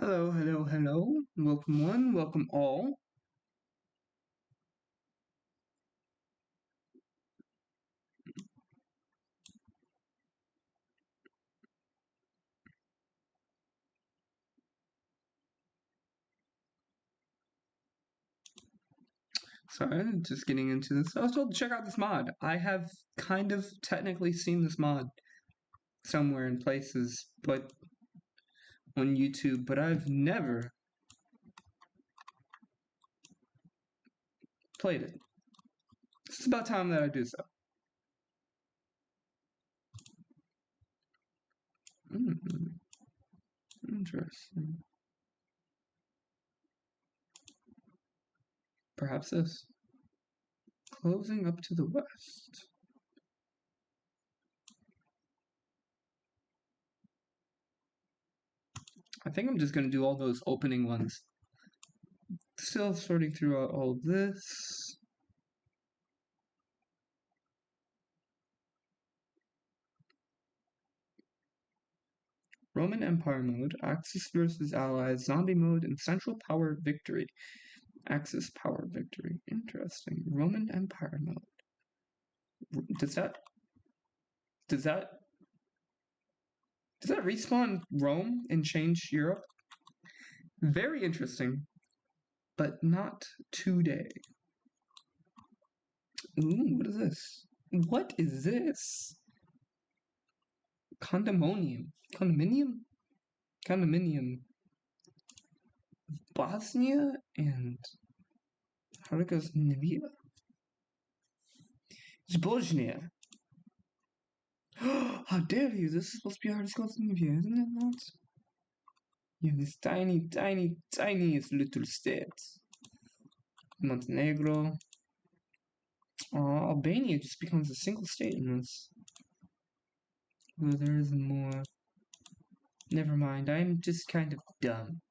Hello, hello, hello. Welcome one, welcome all. Sorry, just getting into this. I was told to check out this mod. I have kind of technically seen this mod somewhere in places, but on YouTube, but I've never played it. It's about time that I do so. Interesting. Perhaps this. Closing up to the west. I think I'm just going to do all those opening ones. Still sorting through all this. Roman Empire mode, Axis versus Allies, Zombie mode, and Central Power Victory. Axis Power Victory. Interesting. Roman Empire mode. Does that does that does that respawn Rome and change Europe? Very interesting, but not today. Ooh, what is this? What is this? Condominium. Condominium? Condominium. Bosnia and Herzegovina. It's Bosnia. How dare you? This is supposed to be Herzegovina, isn't it not? You have this tiny, tiny, tiniest little state. Montenegro. Albania just becomes a single state in this. Though there is more. Never mind, I'm just kind of dumb.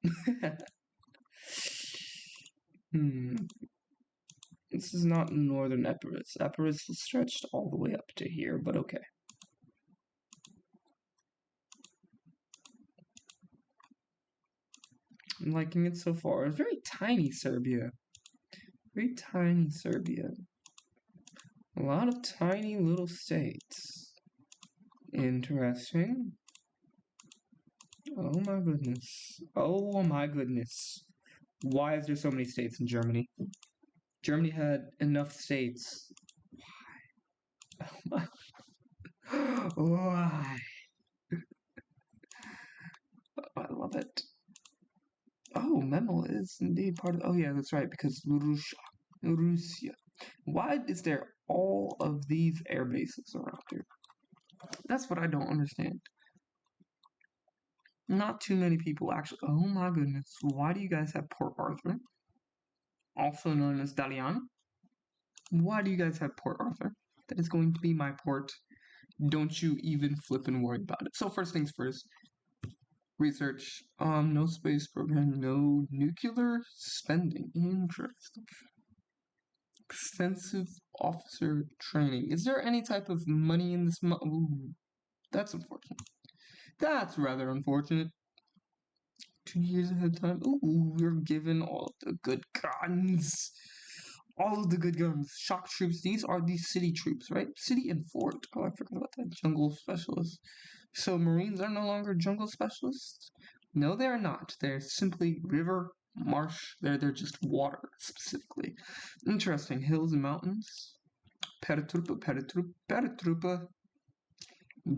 This is not northern Epirus. Epirus was stretched all the way up to here, but okay. I'm liking it so far. It's very tiny Serbia. Very tiny Serbia. A lot of tiny little states. Interesting. Oh my goodness. Oh my goodness. Why is there so many states in Germany? Germany had enough states. Why? Why? I love it. Oh, Memel is indeed part of. Oh yeah, that's right. Because Russia. Why is there all of these air bases around here? That's what I don't understand. Not too many people actually. Oh my goodness. Why do you guys have Port Arthur? Also known as Dalian. Why do you guys have Port Arthur? That is going to be my port. Don't you even flip and worry about it. So first things first. Research. No space program. No nuclear spending. Interesting. Extensive officer training. Is there any type of money in this? Ooh, that's unfortunate. That's rather unfortunate. 2 years ahead of time. Ooh, we're given all of the good guns. All of the good guns. Shock troops. These are the city troops, right? City and fort. Oh, I forgot about that. Jungle specialists. So Marines are no longer jungle specialists? No, they are not. They're simply river, marsh. They're just water, specifically. Interesting. Hills and mountains. Paratroopa.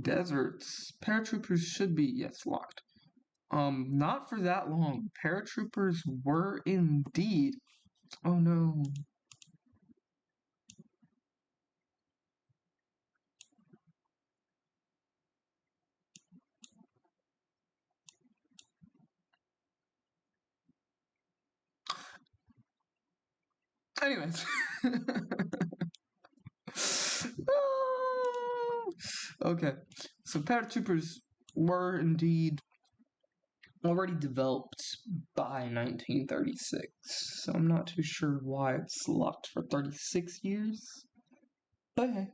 Deserts. Paratroopers should be, yes, locked. Not for that long. Paratroopers were indeed. Oh no. Anyways. Okay. So paratroopers were indeed already developed by 1936. So I'm not too sure why it's locked for 36 years. But hey,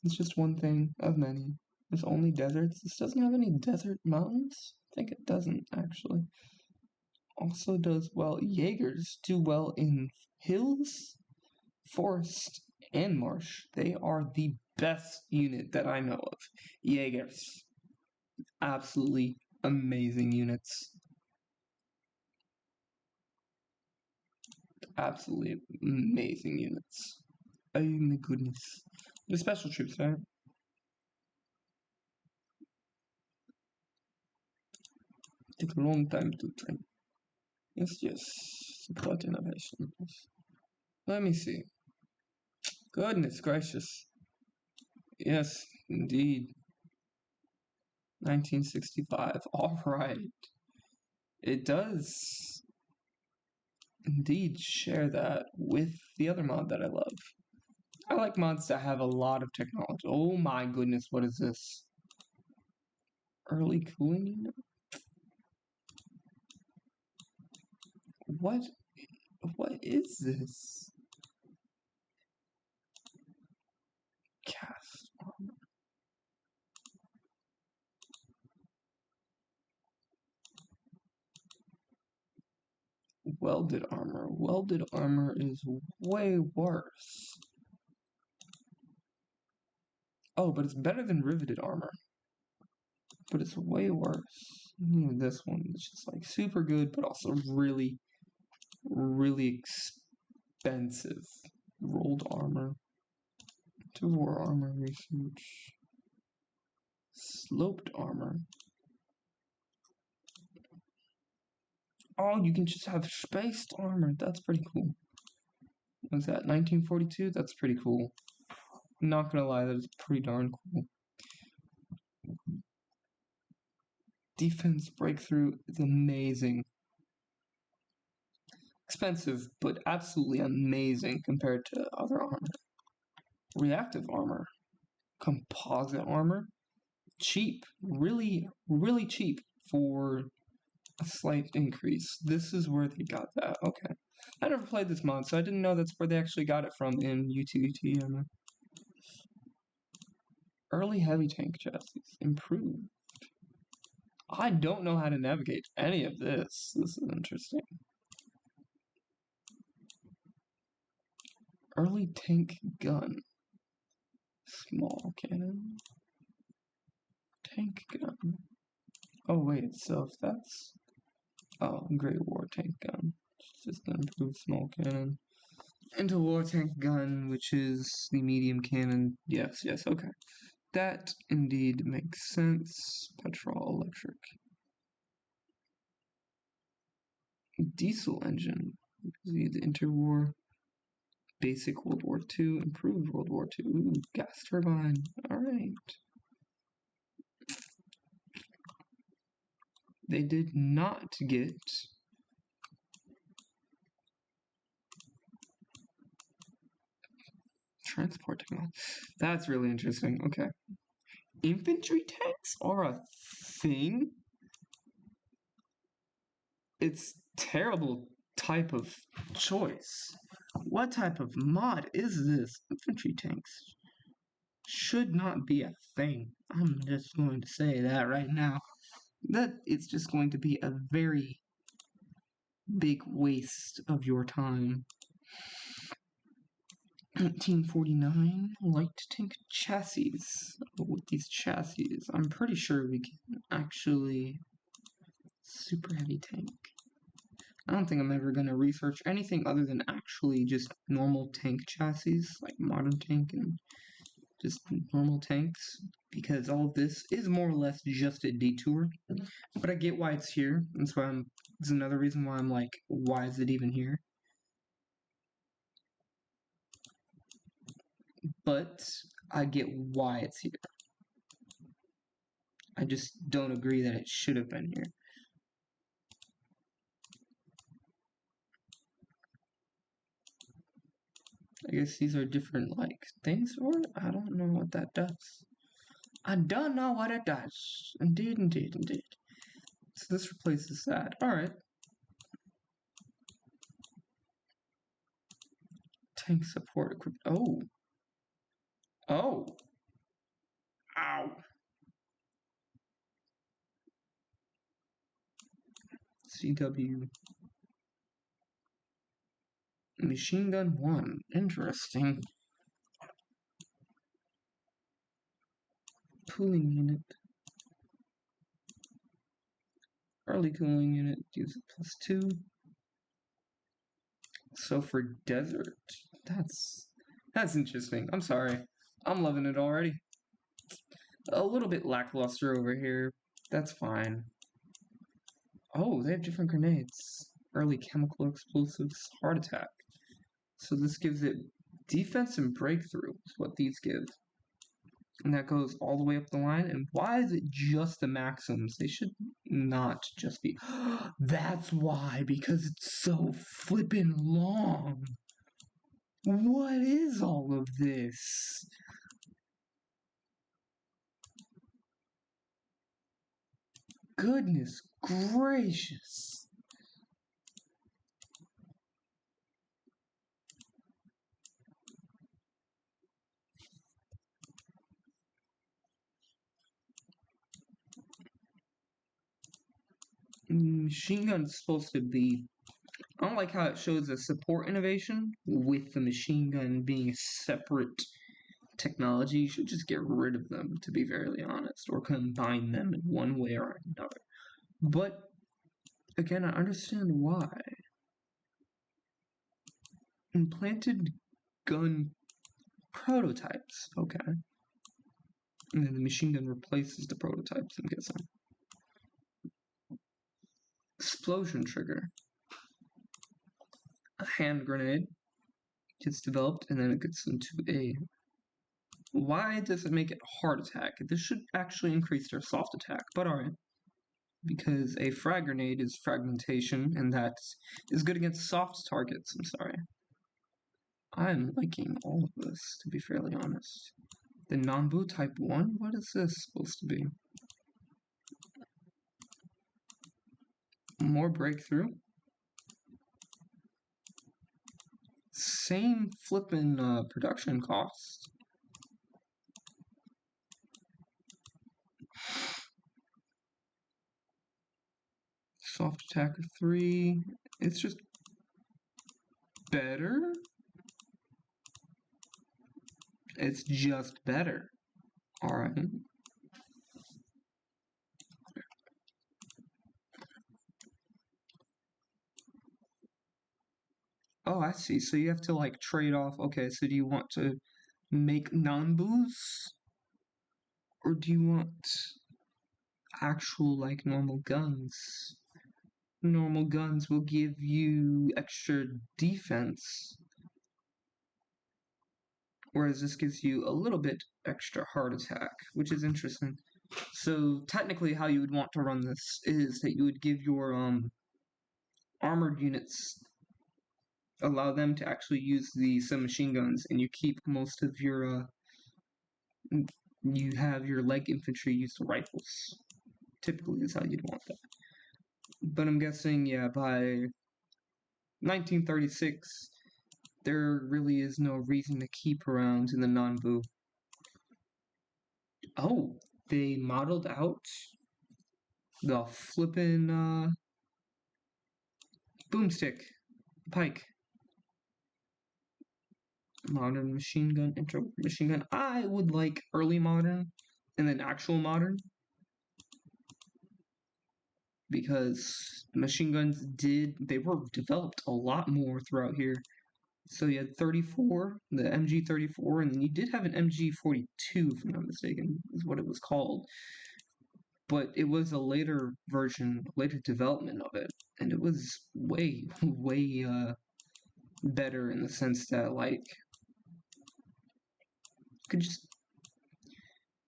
it's just one thing of many. There's only deserts. This doesn't have any desert mountains? I think it doesn't, actually. Also does well. Jaegers do well in hills, forest, and marsh. They are the best unit that I know of. Jaegers. Absolutely amazing units. Absolutely amazing units. Oh my goodness. The special troops, right? Take a long time to train. Yes, support innovation. Let me see. Goodness gracious. Yes, indeed. 1965. Alright. It does indeed share that with the other mod that I love. I like mods that have a lot of technology. Oh my goodness, what is this? Early cooling unit? What is this? Cast armor. Welded armor. Welded armor is way worse. Oh, but it's better than riveted armor. But it's way worse. This one is just like super good, but also really, really expensive. Rolled armor. To war armor research. Sloped armor. Oh, you can just have spaced armor. That's pretty cool. What's that? 1942? That's pretty cool. I'm not gonna lie, that is pretty darn cool. Defense breakthrough is amazing. Expensive, but absolutely amazing compared to other armor. Reactive armor. Composite armor. Cheap. Really, really cheap for a slight increase. This is where they got that. Okay. I never played this mod, so I didn't know that's where they actually got it from in UTT. Early heavy tank chassis. Improved. I don't know how to navigate any of this. This is interesting. Early tank gun. Small cannon. Tank gun. Oh wait, so if that's... Oh, Great War tank gun. It's just an improved small cannon. Into war tank gun, which is the medium cannon. Yes, okay. That indeed makes sense. Petrol electric. Diesel engine. The interwar. Basic World War II. Improved World War II. Ooh, gas turbine. Alright. They did not get transport technology. That's really interesting. Okay. Infantry tanks are a thing? It's terrible type of choice. What type of mod is this? Infantry tanks should not be a thing. I'm just going to say that right now. That it's just going to be a very big waste of your time. 1949 light tank chassis. With these chassis, I'm pretty sure we can actually super heavy tank. I don't think I'm ever going to research anything other than actually just normal tank chassis, like modern tank and just normal tanks, because all of this is more or less just a detour. But I get why it's here. That's why it's another reason why I'm like, why is it even here? But I get why it's here. I just don't agree that it should have been here. I guess these are different, like, things for it? I don't know what that does. I don't know what it does. Indeed. So this replaces that. Alright. Tank support equipment. Oh. Ow. CW. Machine gun 1. Interesting. Cooling unit. Early cooling unit. Use it +2. So for desert, that's interesting. I'm sorry. I'm loving it already. A little bit lackluster over here. That's fine. Oh, they have different grenades. Early chemical explosives, heart attack. So this gives it defense and breakthrough is what these give. And that goes all the way up the line. And why is it just the maxims? They should not just be. That's why, because it's so flippin' long. What is all of this? Goodness gracious. Machine gun is supposed to be. I don't like how it shows a support innovation with the machine gun being a separate technology. You should just get rid of them, to be very honest, or combine them in one way or another. But again, I understand why. Implanted gun prototypes. Okay. And then the machine gun replaces the prototypes, I'm guessing. Explosion trigger. A hand grenade gets developed, and then it gets into a. Why does it make it hard attack? This should actually increase their soft attack, but alright. Because a frag grenade is fragmentation, and that is good against soft targets, I'm sorry. I'm liking all of this, to be fairly honest. The Nambu Type 1? What is this supposed to be? More breakthrough. Same flippin' production cost. Soft attacker 3. It's just better? It's just better. Alright. Oh, I see. So you have to like trade off. Okay, so do you want to make Nanbus? Or do you want actual like normal guns? Normal guns will give you extra defense, whereas this gives you a little bit extra heart attack, which is interesting. So technically how you would want to run this is that you would give your armored units, allow them to actually use the submachine guns, and you keep most of your you have your leg infantry use the rifles. Typically is how you'd want that. But I'm guessing, yeah, by 1936, there really is no reason to keep around in the Nanbu. Oh, they modeled out the flippin' boomstick, pike. Modern machine gun, intro machine gun. I would like early modern and then actual modern, because machine guns they were developed a lot more throughout here. So you had 34, the MG34, and then you did have an MG42, if I'm not mistaken, is what it was called. But it was a later version, later development of it, and it was way, way better in the sense that, like, could just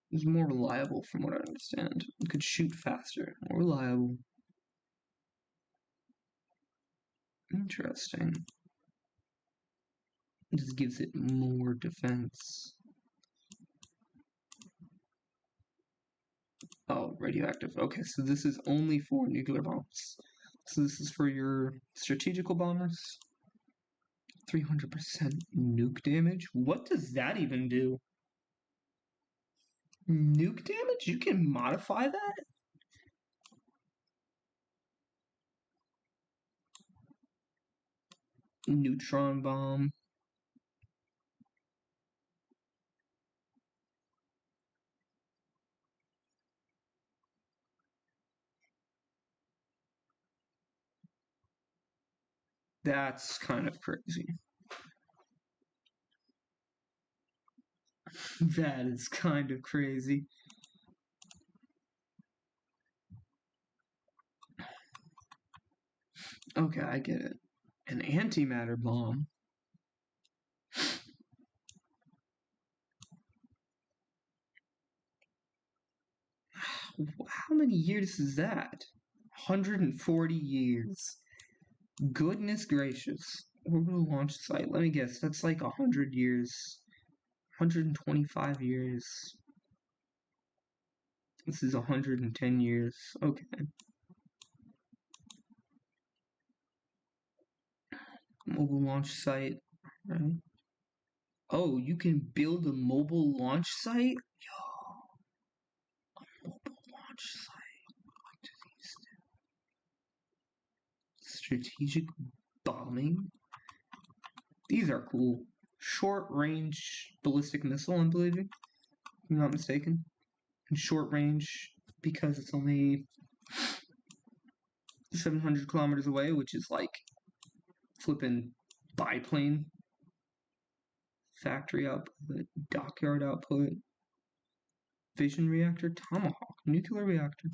it was more reliable from what I understand. It could shoot faster, more reliable. Interesting. It just gives it more defense. Oh, radioactive. Okay, so this is only for nuclear bombs. So this is for your strategical bombers. 300% nuke damage? What does that even do? Nuke damage? You can modify that? Neutron bomb. That's kind of crazy. That is kind of crazy. Okay, I get it. An antimatter bomb. How many years is that? 140 years. Goodness gracious. Orbital launch site. Let me guess. That's like 100 years. 125 years. This is 110 years. Okay. Mobile launch site. Right. Oh, you can build a mobile launch site? Yo, mobile launch site. What do these do? Strategic bombing? These are cool. Short range ballistic missile, I'm believing. If I'm not mistaken. And short range because it's only 700 kilometers away, which is like flipping biplane. Factory output, dockyard output, fission reactor, tomahawk, nuclear reactor.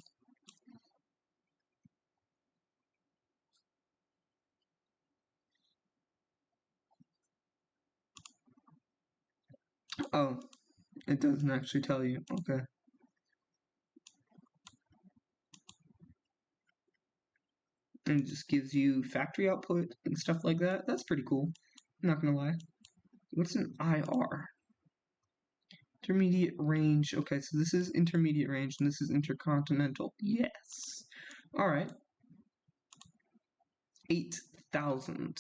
Oh, it doesn't actually tell you. Okay. And it just gives you factory output and stuff like that. That's pretty cool. I'm not gonna lie. What's an IR? Intermediate range. Okay, so this is intermediate range and this is intercontinental. Yes. Alright. 8,000.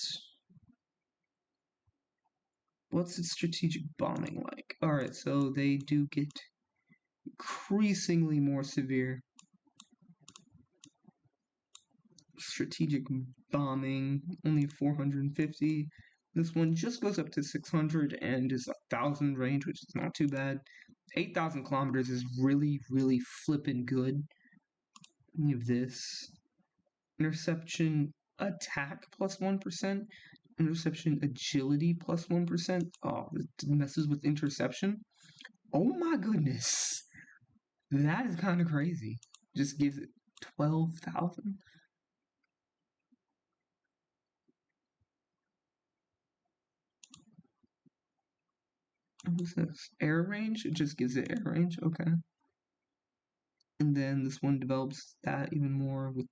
What's its strategic bombing like? Alright, so they do get increasingly more severe. Strategic bombing, only 450. This one just goes up to 600 and is 1,000 range, which is not too bad. 8,000 kilometers is really, really flippin' good. We have this. Interception attack plus 1%. Interception agility plus 1%. Oh, it messes with interception. Oh my goodness. That is kind of crazy. Just gives it 12,000. What's this? Air range? It just gives it air range? Okay. And then this one develops that even more with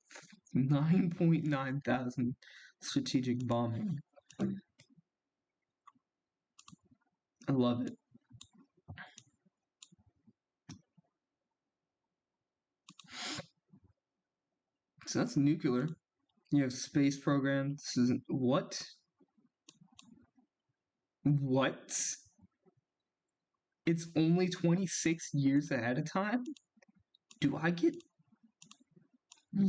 9.9 thousand strategic bombing. I love it. So that's nuclear. You have space program. This isn't what? What? It's only 26 years ahead of time? Do I get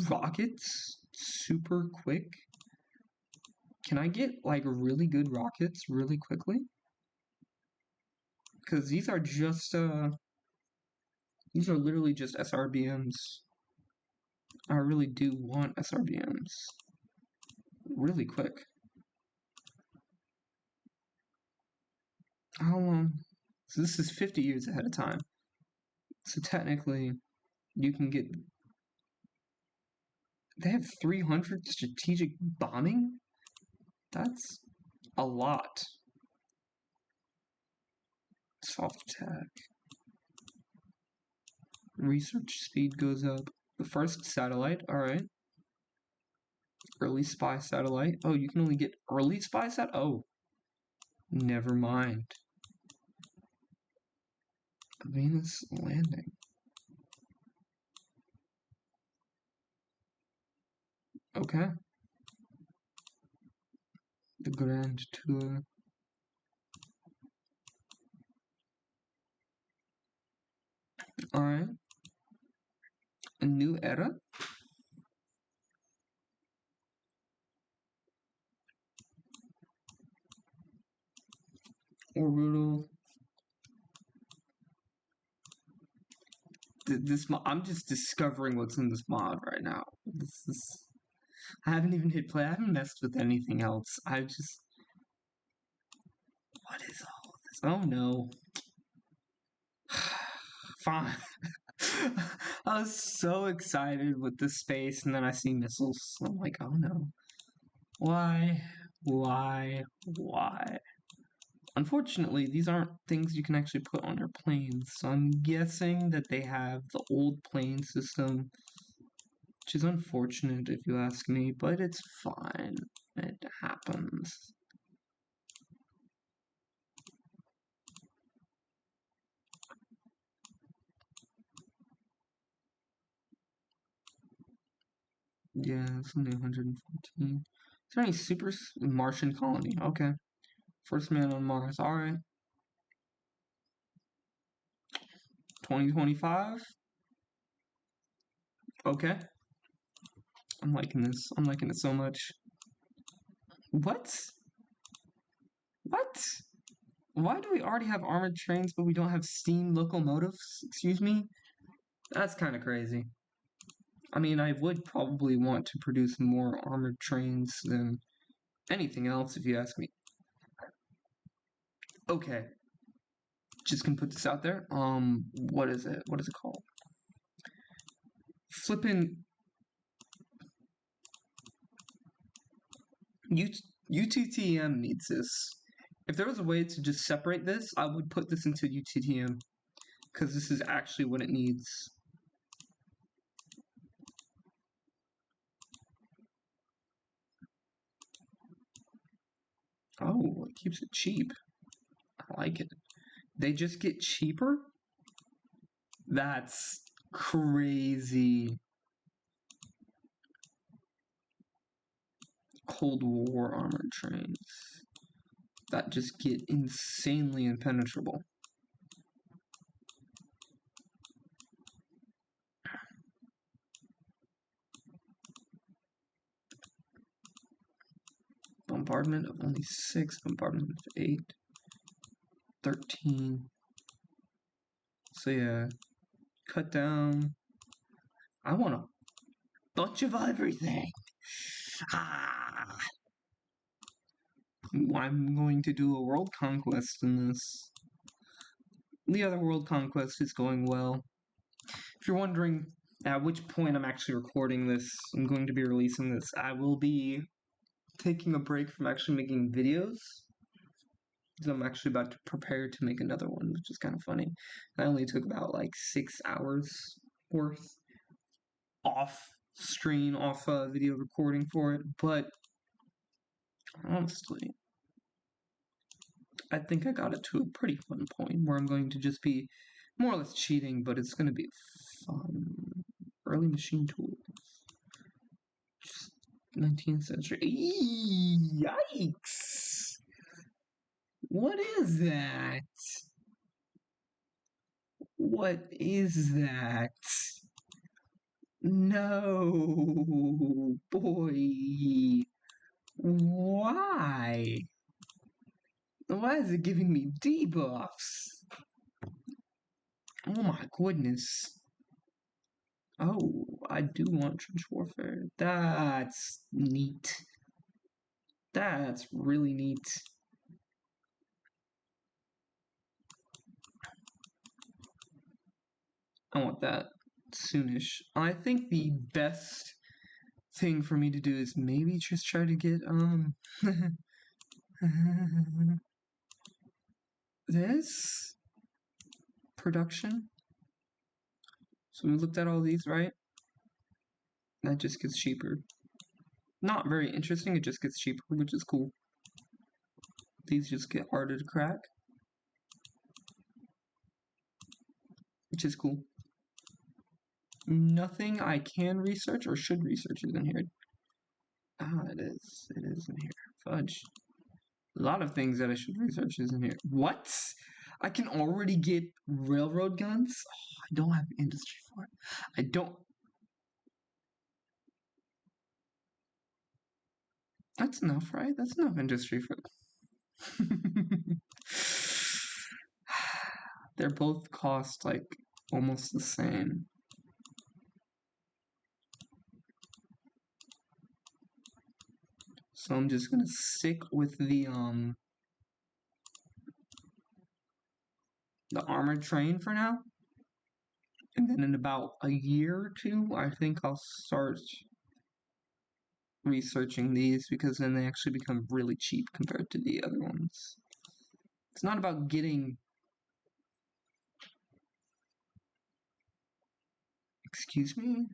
rockets super quick? Can I get like really good rockets really quickly? Because these are literally just SRBMs. I really do want SRBMs really quick. How long? So this is 50 years ahead of time. So technically, you can get. They have 300 strategic bombing? That's a lot. Soft attack. Research speed goes up. The first satellite, alright. Early spy satellite. Oh, you can only get early spy sat. Oh, never mind. Venus landing. Okay. The Grand Tour. Alright. A new era. Orbital. This I'm just discovering what's in this mod right now. This is. I haven't even hit play. I haven't messed with anything else. I just. What is all of this? Oh no. Fine. I was so excited with the space, and then I see missiles. I'm like, oh no. Why? Why? Why? Unfortunately, these aren't things you can actually put on your planes, so I'm guessing that they have the old plane system, which is unfortunate if you ask me, but it's fine. It happens. Yeah, it's only 114. Is there any super Martian colony? Okay. First man on Mars. Alright. 2025? Okay. I'm liking this. I'm liking it so much. What? What? Why do we already have armored trains, but we don't have steam locomotives? Excuse me? That's kind of crazy. I mean, I would probably want to produce more armored trains than anything else, if you ask me. Okay. Just gonna put this out there. What is it? What is it called? Flippin' UTTM needs this. If there was a way to just separate this, I would put this into UTTM. Because this is actually what it needs. Oh, it keeps it cheap. I like it. They just get cheaper? That's crazy. Cold War armored trains that just get insanely impenetrable. Bombardment of only 6, bombardment of 8, 13. So yeah, cut down. I want a bunch of everything. Ah! I'm going to do a world conquest in this. The other world conquest is going well. If you're wondering at which point I'm actually recording this, I'm going to be releasing this, I will be taking a break from actually making videos. Because I'm actually about to prepare to make another one, which is kind of funny. I only took about like 6 hours worth off screen, off video recording for it, but honestly, I think I got it to a pretty fun point where I'm going to just be more or less cheating, but it's going to be fun. Early machine tools. 19th century. Yikes! What is that? What is that? No, boy. Why? Why is it giving me debuffs? Oh my goodness. Oh, I do want trench warfare. That's neat. That's really neat. I want that soonish. I think the best thing for me to do is maybe just try to get this production. So we looked at all these, right? That just gets cheaper. Not very interesting, it just gets cheaper, which is cool. These just get harder to crack, which is cool. Nothing I can research or should research is in here. Ah, it is. It is in here. Fudge. A lot of things that I should research is in here. What? I can already get railroad guns? Oh, I don't have industry for it. I don't. That's enough, right? That's enough industry for it. They're both cost like almost the same. So I'm just gonna stick with the armored train for now. And then in about a year or two, I think I'll start researching these because then they actually become really cheap compared to the other ones. It's not about getting... Excuse me?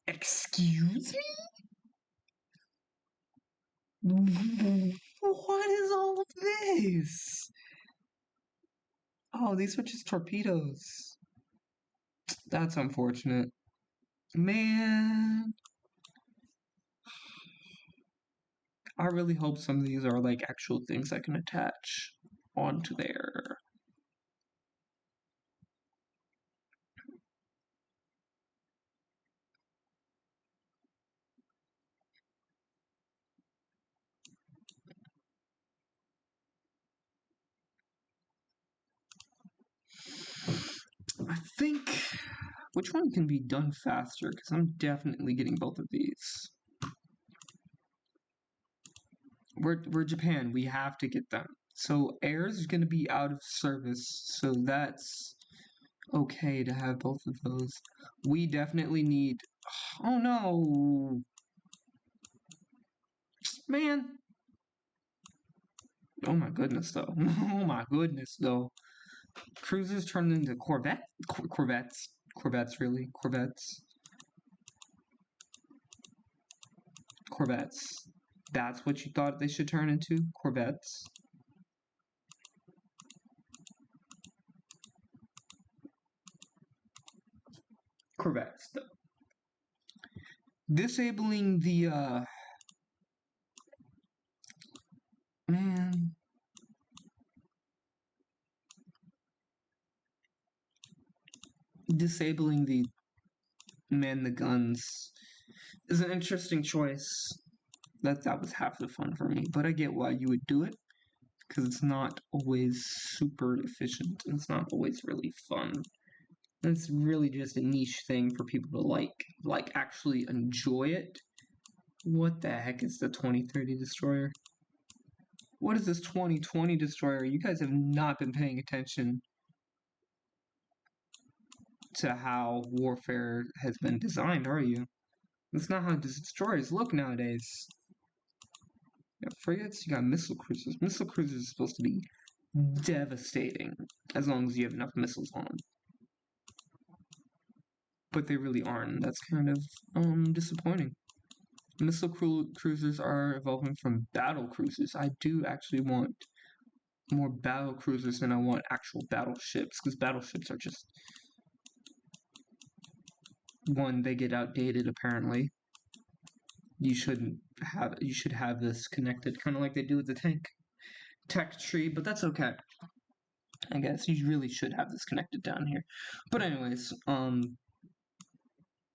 Excuse me? What is all of this? Oh, these are just torpedoes. That's unfortunate. Man. I really hope some of these are like actual things I can attach onto there. I think... Which one can be done faster? Because I'm definitely getting both of these. We're Japan. We have to get them. So air is going to be out of service. So that's okay to have both of those. We definitely need... Oh no! Man! Oh my goodness though. Oh my goodness though. Cruisers turned into Corvettes. Corvettes, really. Corvettes. That's what you thought they should turn into? Corvettes. Corvettes, though. Disabling the, man. Disabling the man the guns is an interesting choice. That was half the fun for me, but I get why you would do it, because it's not always super efficient, and it's not always really fun. It's really just a niche thing for people to like actually enjoy it. What the heck is the 2030 destroyer? What is this 2020 destroyer? You guys have not been paying attention to how warfare has been designed, are you? That's not how destroyers look nowadays. You got frigates, you got missile cruisers. Missile cruisers are supposed to be devastating as long as you have enough missiles on them. But they really aren't. That's kind of disappointing. Missile cruisers are evolving from battle cruisers. I do actually want more battle cruisers than I want actual battleships, because battleships are just... One, they get outdated apparently. You should have this connected, kind of like they do with the tech tree, but that's okay. I guess you really should have this connected down here. But anyways,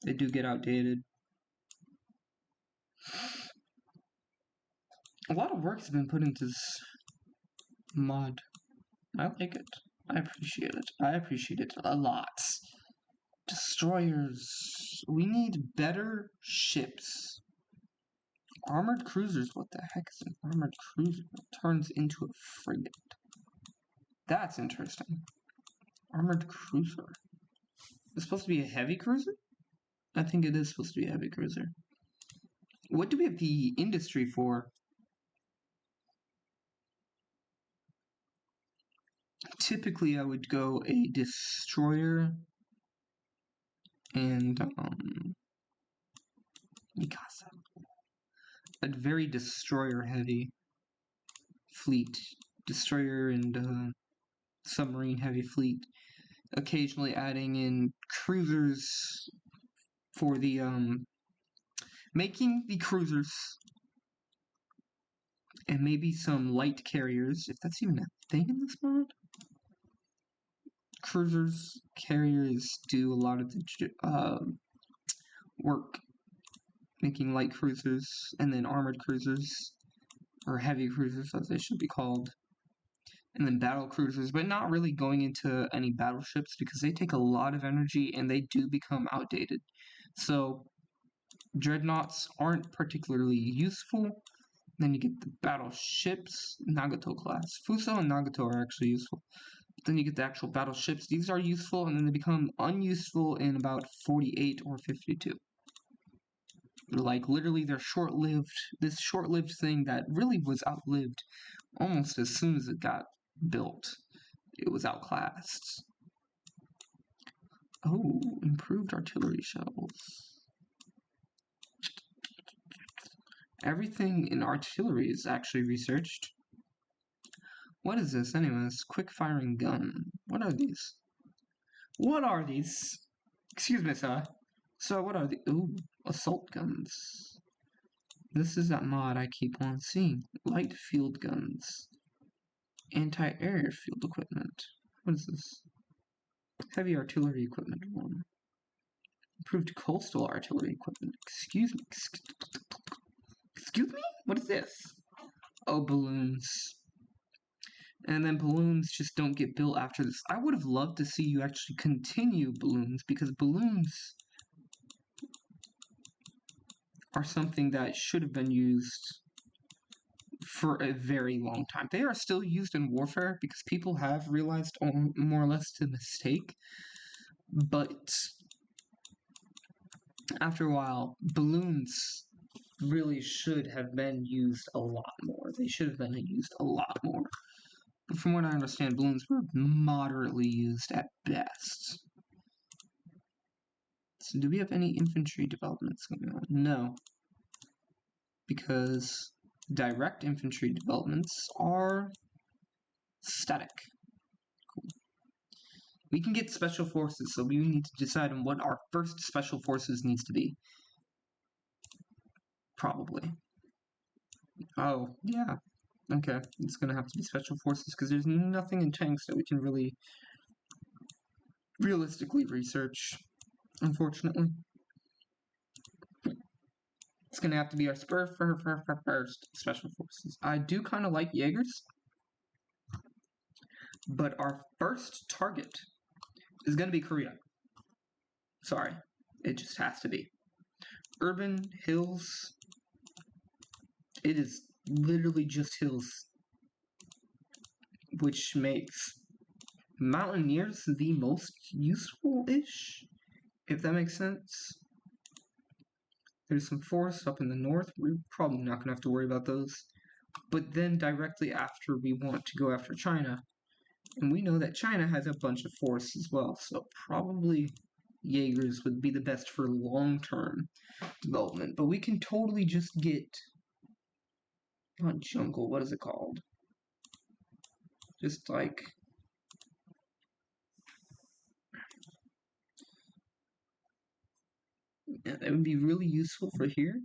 they do get outdated. A lot of work has been put into this mod. I like it. I appreciate it. I appreciate it a lot. Destroyers. We need better ships. Armored cruisers. What the heck is an armored cruiser? It turns into a frigate. That's interesting. Armored cruiser. It's supposed to be a heavy cruiser? I think it is supposed to be a heavy cruiser. What do we have the industry for? Typically, I would go a destroyer and Mikasa. A very destroyer-heavy fleet. Destroyer and submarine-heavy fleet. Occasionally adding in cruisers for the making the cruisers and maybe some light carriers, if that's even a thing in this mod. Cruisers, carriers do a lot of the work making light cruisers, and then armored cruisers, or heavy cruisers as they should be called, and then battle cruisers, but not really going into any battleships because they take a lot of energy and they do become outdated. So dreadnoughts aren't particularly useful. Then you get the battleships, Nagato class. Fuso and Nagato are actually useful. But then you get the actual battleships. These are useful, and then they become unuseful in about 48 or 52. Like, literally, they're short-lived. This short-lived thing that really was outlived almost as soon as it got built. It was outclassed. Oh, improved artillery shells. Everything in artillery is actually researched. What is this, anyways? Quick-firing gun. What are these? What are these? Excuse me, sir. So, what are the... Ooh, assault guns. This is that mod I keep on seeing. Light field guns. Anti-air field equipment. What is this? Heavy artillery equipment 1. Improved coastal artillery equipment. Excuse me. Excuse me? What is this? Oh, balloons. And then balloons just don't get built after this. I would have loved to see you actually continue balloons, because balloons are something that should have been used for a very long time. They are still used in warfare because people have realized, more or less to mistake, but after a while, balloons really should have been used a lot more. They should have been used a lot more. But from what I understand, balloons were moderately used at best. So do we have any infantry developments going on? No. Because direct infantry developments are static. Cool. We can get special forces, so we need to decide on what our first special forces needs to be. Probably. Oh, yeah. Okay, it's gonna have to be special forces, because there's nothing in tanks that we can really realistically research, unfortunately. It's gonna have to be our first special forces. I do kind of like Jaegers, but our first target is gonna be Korea. Sorry, it just has to be. Urban, hills, it is literally just hills, which makes mountaineers the most useful-ish, if that makes sense. There's some forests up in the north. We're probably not going to have to worry about those. But then directly after, we want to go after China. And we know that China has a bunch of forests as well. So probably Jaegers would be the best for long-term development. But we can totally just get... Not jungle, what is it called? Just like... Yeah, that would be really useful for here.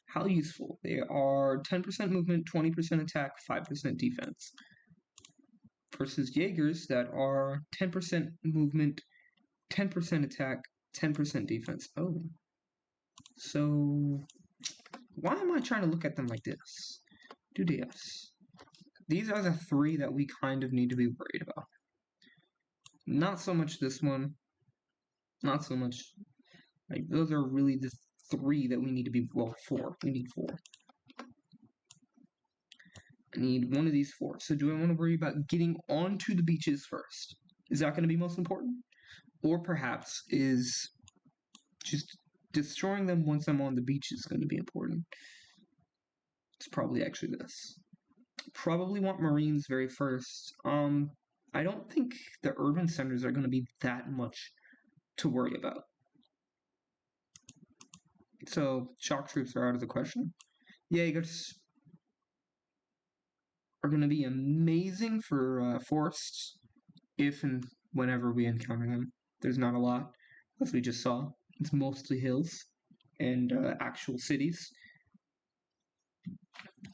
How useful? They are 10% movement, 20% attack, 5% defense. Versus Jaegers that are 10% movement, 10% attack, 10% defense. Oh. So, why am I trying to look at them like this? Do this. These are the three that we kind of need to be worried about. Not so much this one. Not so much. Like, those are really the three that we need to be, well, four. We need four. I need one of these four. So do I want to worry about getting onto the beaches first? Is that going to be most important? Or perhaps is just destroying them once I'm on the beach is going to be important? It's probably actually this. Probably want Marines very first. I don't think the urban centers are going to be that much to worry about. So shock troops are out of the question. Jaegers are going to be amazing for forests if and whenever we encounter them. There's not a lot, as we just saw. It's mostly hills and actual cities.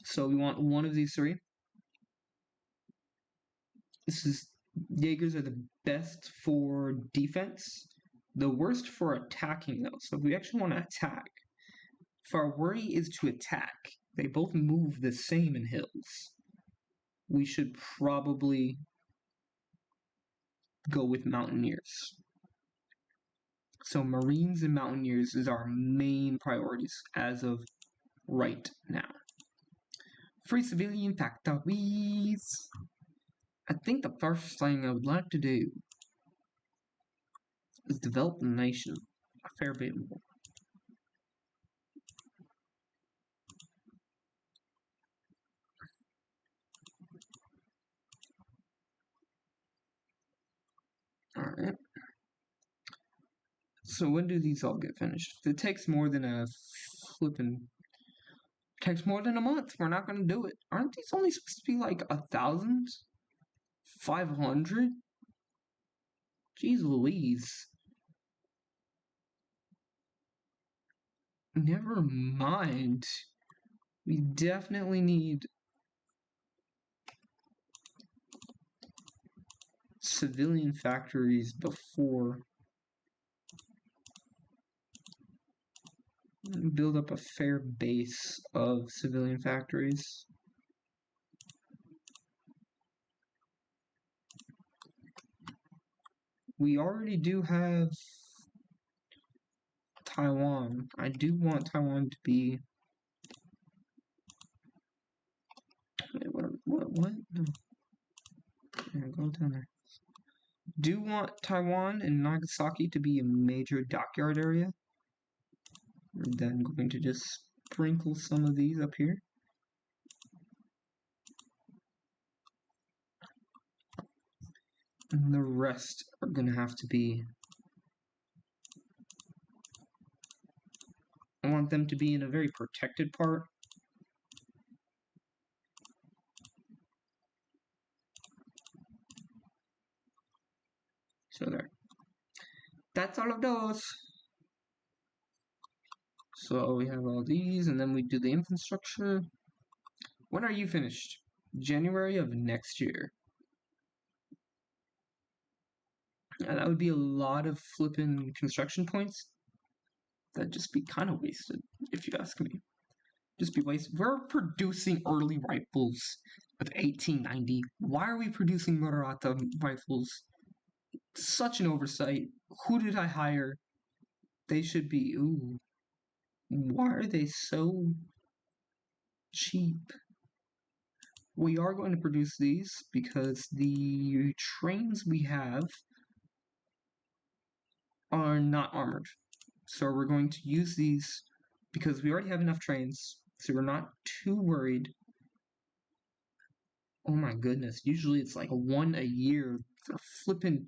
So we want one of these three. Jaegers are the best for defense. The worst for attacking, though. So if we actually want to attack, If our worry is to attack, they both move the same in hills. We should probably go with Mountaineers. So Marines and Mountaineers is our main priorities as of right now. Free civilian factories. I think the first thing I would like to do is develop the nation a fair bit more. Alright. So when do these all get finished? If it takes more than a month, we're not gonna do it. Aren't these only supposed to be like 1,000? 500? Jeez Louise. Never mind. We definitely need civilian factories before. Build up a fair base of civilian factories. We already do have Taiwan. I do want Taiwan to be. Wait, what? No. Yeah, go down there. Do want Taiwan and Nagasaki to be a major dockyard area. We're then going to just sprinkle some of these up here. And the rest are going to have to be. I want them to be in a very protected part. So there. That's all of those. So we have all these, and then we do the infrastructure. When are you finished? January of next year. Yeah, that would be a lot of flipping construction points. That'd just be kind of wasted, if you ask me. Just be wasted. We're producing early rifles of 1890. Why are we producing Maratha rifles? Such an oversight. Who did I hire? They should be. Ooh. Why are they so cheap? We are going to produce these because the trains we have are not armored. So we're going to use these because we already have enough trains, so we're not too worried. Oh my goodness, usually it's like one a year. They're flipping.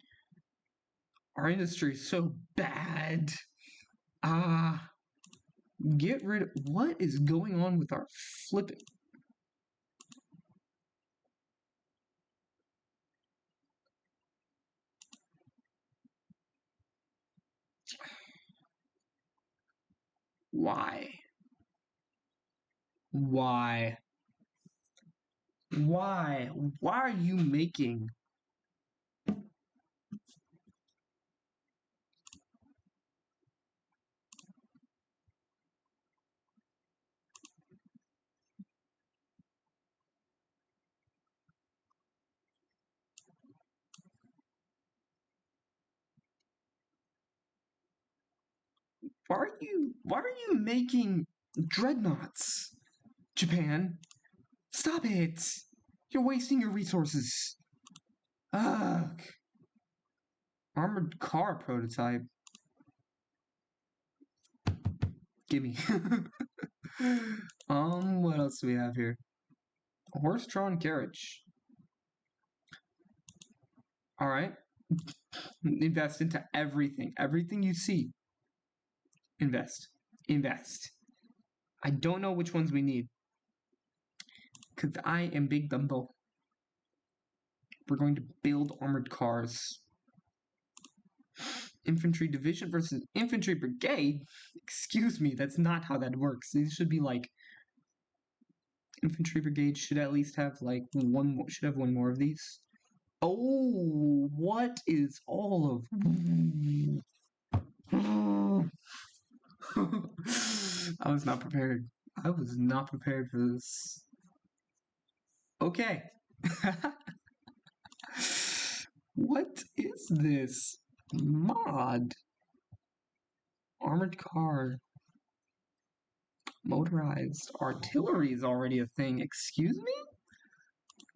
Our industry is so bad. Get rid of. What is going on with our flipping? Why? Why? Why? Why are you making? Why are you making dreadnoughts? Japan, stop it! You're wasting your resources. Ugh. Armored car prototype. Gimme. What else do we have here? Horse-drawn carriage. Alright. Invest into everything. Everything you see. Invest. Invest. I don't know which ones we need. Because I am Big Dumbo. We're going to build armored cars. Infantry division versus infantry brigade? Excuse me, that's not how that works. These should be like... Infantry brigade should at least have like one more, should have one more of these. Oh, what is all of... I was not prepared. I was not prepared for this. Okay. What is this? Mod. Armored car. Motorized artillery is already a thing. Excuse me?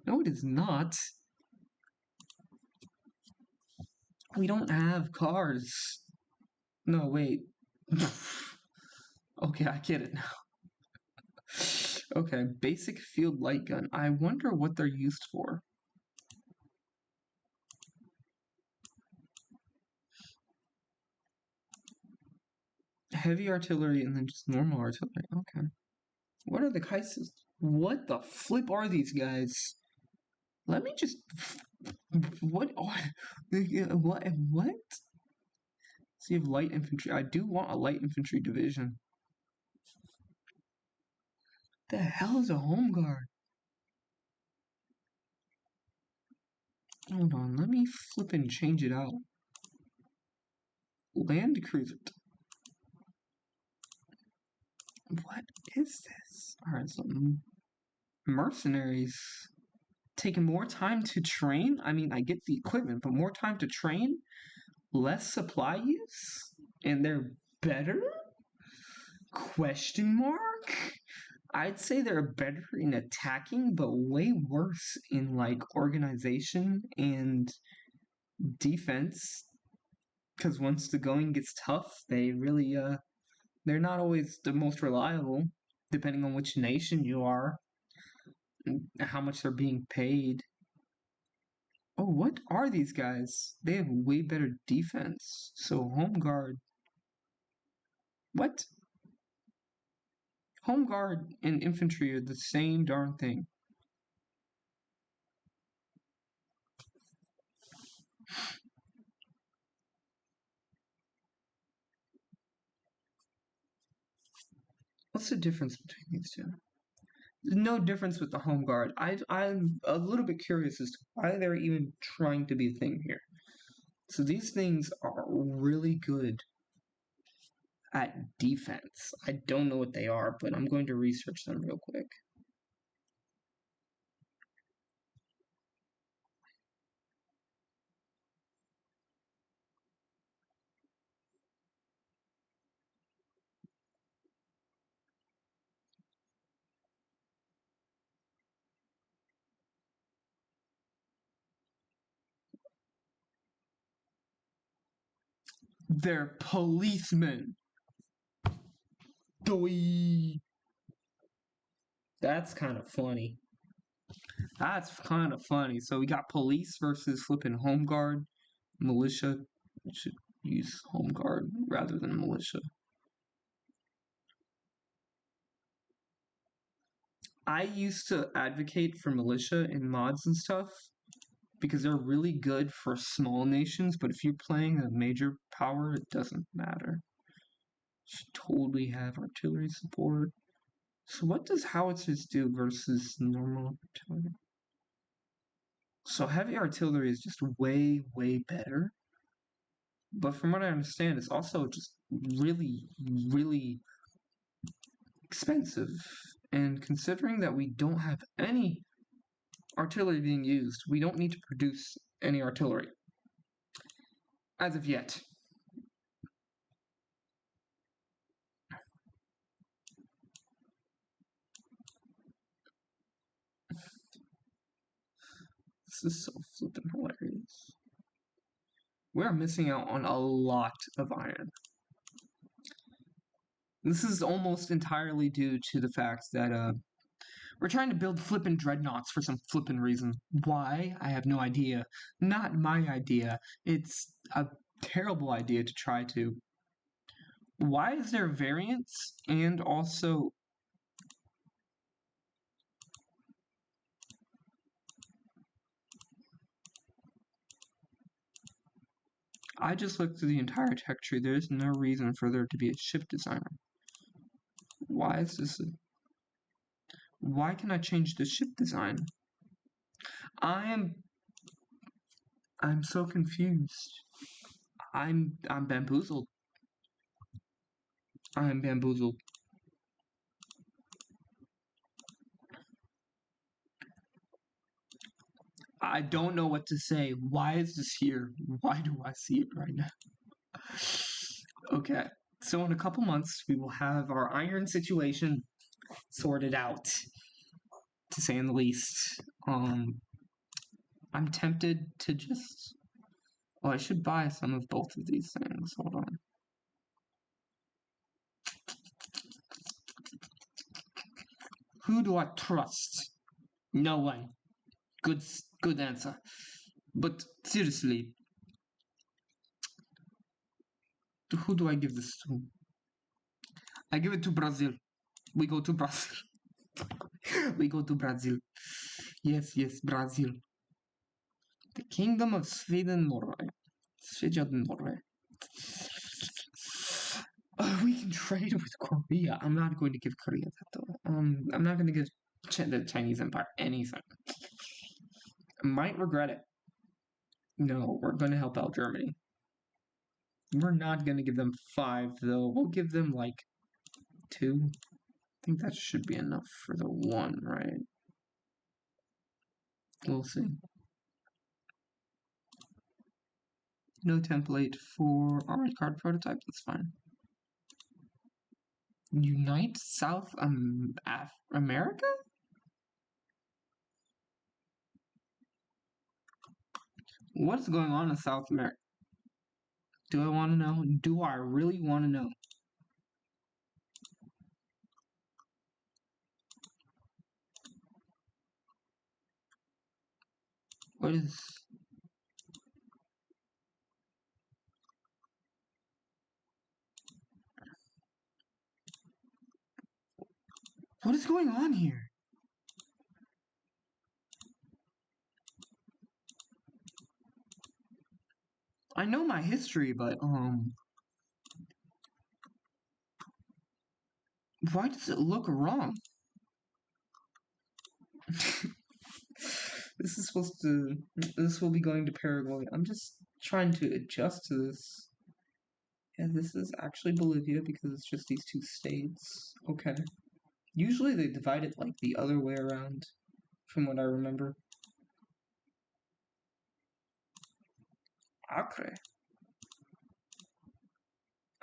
No, it is not. We don't have cars. No, wait. Okay, I get it now. Okay, basic field light gun. I wonder what they're used for. Heavy artillery and then just normal artillery. Okay. What are the Kaises? What the flip are these guys? Let me just. What are. What? So you have light infantry. I do want a light infantry division. The hell is a home guard? Hold on, let me flip and change it out. Land cruiser. What is this? Alright, so mercenaries taking more time to train. I mean, I get the equipment, but more time to train, less supply use, and they're better? Question mark? I'd say they're better in attacking, but way worse in like organization and defense. Because once the going gets tough, they really they're not always the most reliable, depending on which nation you are, and how much they're being paid. Oh, what are these guys? They have way better defense. So home guard. What? Home guard and infantry are the same darn thing. What's the difference between these two? There's no difference with the home guard. I'm a little bit curious as to why they're even trying to be a thing here. So these things are really good at defense. I don't know what they are, but I'm going to research them real quick. They're policemen. Doi. That's kind of funny. That's kind of funny. So we got police versus flipping home guard. Militia should use home guard rather than militia. I used to advocate for militia in mods and stuff because they're really good for small nations, but if you're playing a major power, it doesn't matter. Should totally have artillery support. So what does howitzers do versus normal artillery? So heavy artillery is just way, way better. But from what I understand, it's also just really, really expensive. And considering that we don't have any artillery being used, we don't need to produce any artillery. As of yet. This is so flippin' hilarious. We're missing out on a lot of iron. This is almost entirely due to the fact that we're trying to build flippin' dreadnoughts for some flippin' reason. Why? I have no idea. Not my idea. It's a terrible idea to try to. Why is there variance and also I just looked through the entire tech tree. There's no reason for there to be a ship designer. Why is this? Why can I change the ship design? I'm so confused. I'm bamboozled. I'm bamboozled. I don't know what to say. Why is this here? Why do I see it right now? Okay, so in a couple months, we will have our iron situation sorted out, to say in the least. I'm tempted to just... Oh, I should buy some of both of these things. Hold on. Who do I trust? No one. Good answer. But seriously, who do I give this to? I give it to Brazil. We go to Brazil. We go to Brazil. Yes, Brazil. The Kingdom of Sweden, Norway. Sweden, Norway. We can trade with Korea. I'm not going to give Korea that though. I'm not going to give the Chinese Empire anything. I might regret it. No, we're going to help out Germany. We're not going to give them 5 though. We'll give them like 2. I think that should be enough for the 1, right? We'll see. No template for orange card prototype. That's fine. Unite South America? What's going on in South America? Do I want to know? Do I really want to know? What is... What is going on here? I know my history, but, why does it look wrong? This will be going to Paraguay. I'm just trying to adjust to this. Yeah, this is actually Bolivia because it's just these 2 states. Okay. Usually they divide it like the other way around, from what I remember. Acre.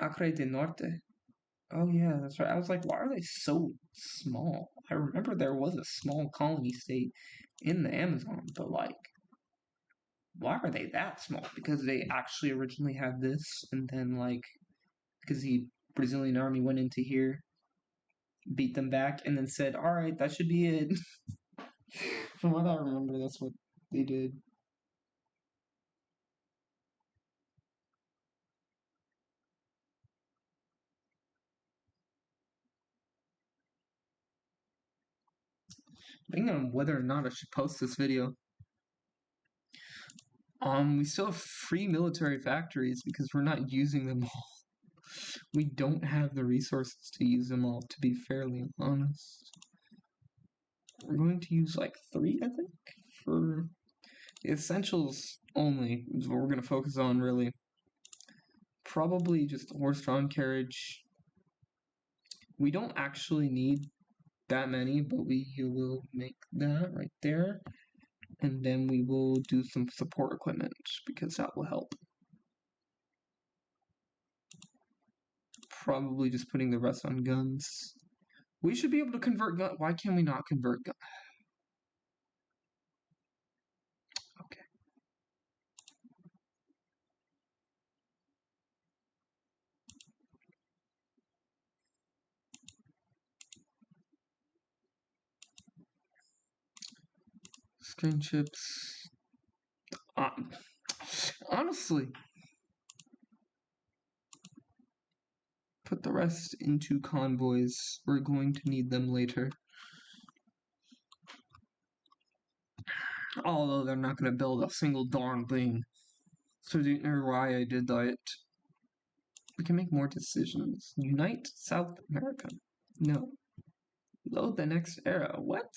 Acre de Norte. Oh yeah, that's right. I was like, why are they so small? I remember there was a small colony state in the Amazon, but like, why are they that small? Because they actually originally had this, and then like, because the Brazilian army went into here, beat them back, and then said, all right, that should be it. From what I remember, that's what they did. Depending on whether or not I should post this video. We still have free military factories because we're not using them all. We don't have the resources to use them all, to be fairly honest. We're going to use like 3, I think, for the essentials only is what we're going to focus on, really. Probably just horse-drawn carriage. We don't actually need that many, but we will make that right there. And then we will do some support equipment, because that will help. Probably just putting the rest on guns. We should be able to convert guns. Why can we not convert guns? Okay. Screen chips. Honestly, put the rest into convoys. We're going to need them later. Although they're not going to build a single darn thing. So I don't know why I did that. We can make more decisions. Unite South America. No. Load the next era. What?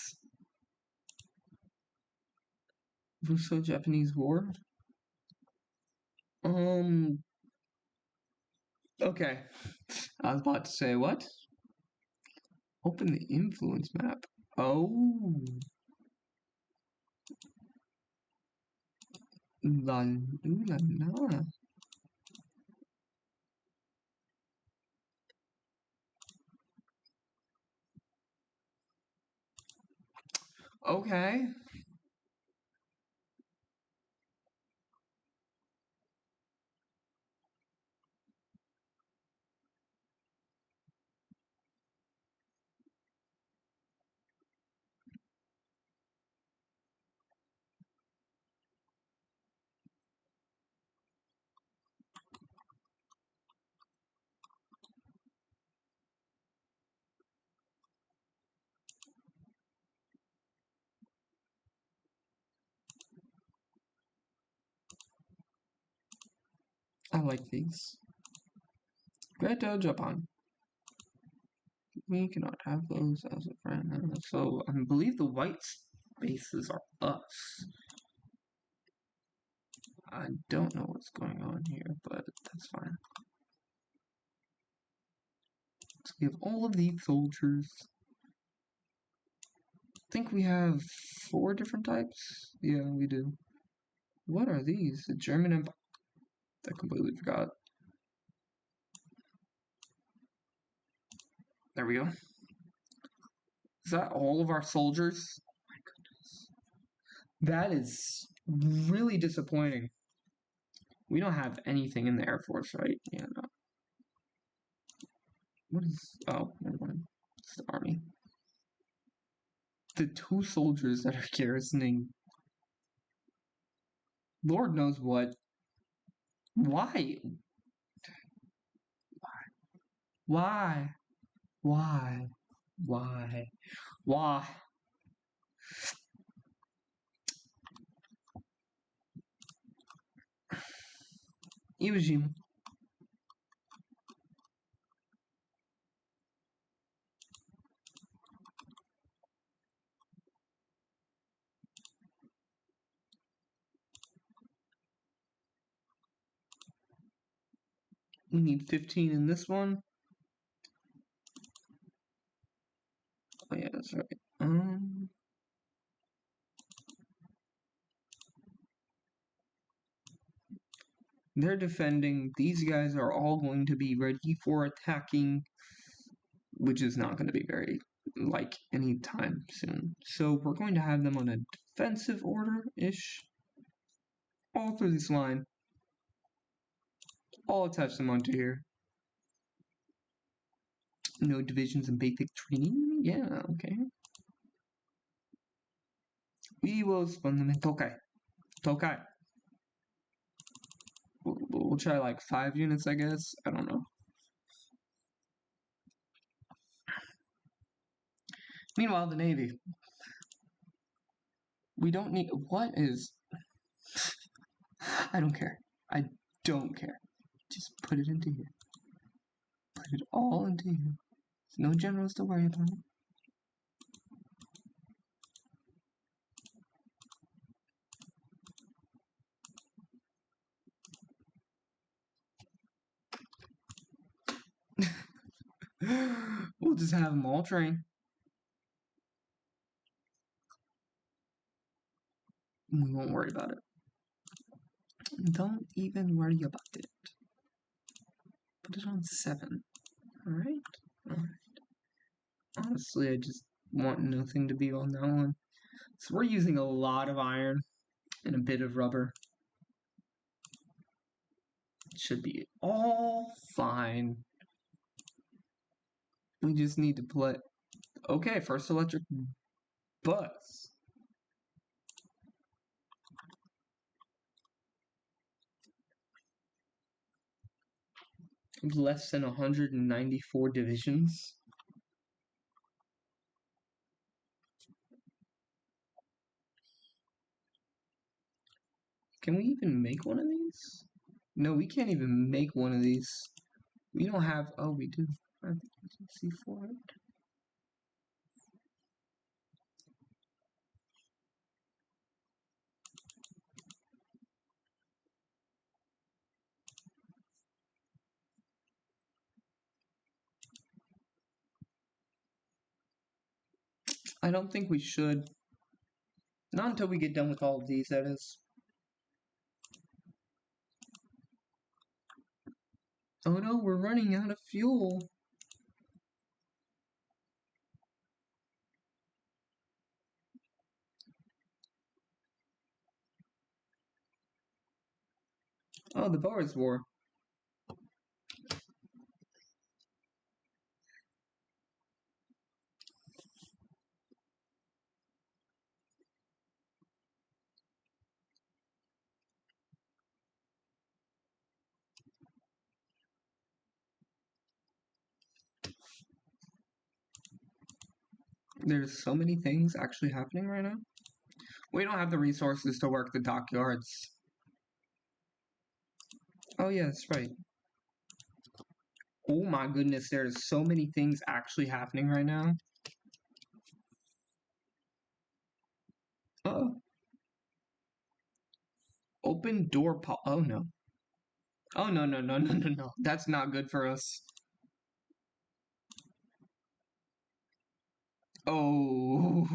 Russo-Japanese War? Okay. I was about to say, what? Open the influence map. Oh. La, ooh la la. Okay. I like these. Great to jump on. We cannot have those as a friend. So I believe the white spaces are us. I don't know what's going on here, but that's fine. So we have all of these soldiers. I think we have 4 different types. Yeah, we do. What are these? The German Empire. I completely forgot. There we go. Is that all of our soldiers? Oh my goodness. That is really disappointing. We don't have anything in the Air Force, right? Yeah, no. What is... Oh, never mind. It's the Army. The 2 soldiers that are garrisoning... Lord knows what. Why? Why? Why? Why? Why? Iwo Jima. We need 15 in this one. Oh yeah, that's right. They're defending. These guys are all going to be ready for attacking, which is not going to be very, like, anytime soon. So we're going to have them on a defensive order-ish. All through this line. I'll attach them onto here. No divisions and basic training? Yeah, okay. We will spawn them in Tokai. Tokai. We'll try like 5 units, I guess. I don't know. Meanwhile, the Navy. We don't need... What is... I don't care. I don't care. Just put it into here. Put it all into here. There's no generals to worry about. We'll just have them all train. We won't worry about it. Don't even worry about it. Put it on 7. Alright? Alright. Honestly, I just want nothing to be on that one. So we're using a lot of iron and a bit of rubber. It should be all fine. We just need to play. Okay, first electric bus. Less than 194 divisions. Can we even make one of these? No, we can't even make one of these. We don't have... Oh, we do. I think we can see for it. I don't think we should. Not until we get done with all of these, that is. Oh no, we're running out of fuel. Oh, the Boers War. There's so many things actually happening right now. We don't have the resources to work the dockyards. Oh yeah, that's right. Oh my goodness, there's so many things actually happening right now. Oh. Open door oh no. Oh no no no no no no. That's not good for us. Oh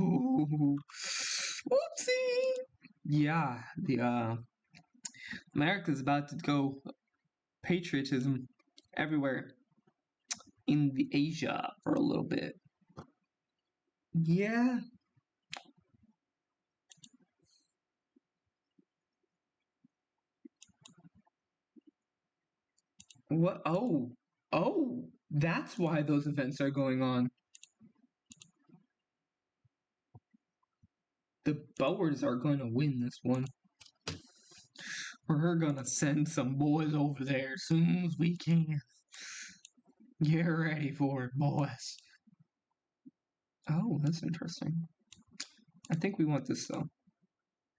whoopsie. Yeah, the America's about to go patriotism everywhere in the Asia for a little bit. Yeah. What? Oh. Oh. That's why those events are going on. The Boers are going to win this one. We're going to send some boys over there as soon as we can. Get ready for it, boys. Oh, that's interesting. I think we want this, though.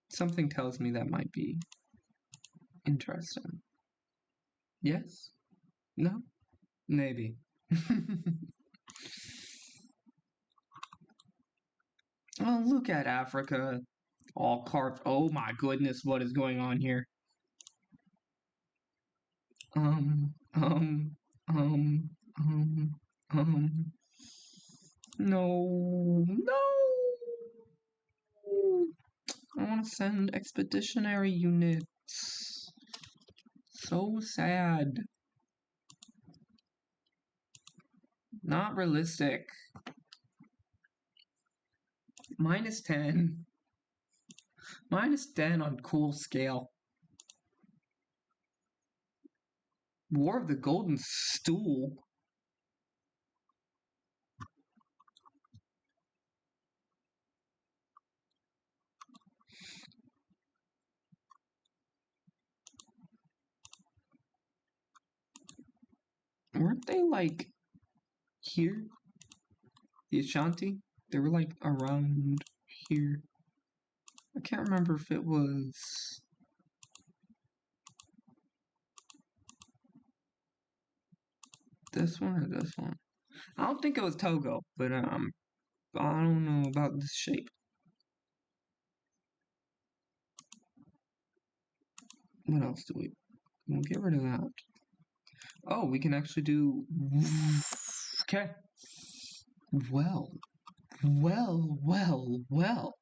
Something tells me that might be interesting. Yes? No? Maybe. Oh, look at Africa. All carved. Oh my goodness, what is going on here? Um, um, um, um, um. No, no. I want to send expeditionary units. So sad. Not realistic. -10. -10 on cool scale. War of the Golden Stool. Weren't they like here? The Ashanti? They were like around here. I can't remember if it was this one or this one. I don't think it was Togo, but I don't know about this shape. What else do we? We'll get rid of that. Oh, we can actually do. Okay. Well, well, well, well.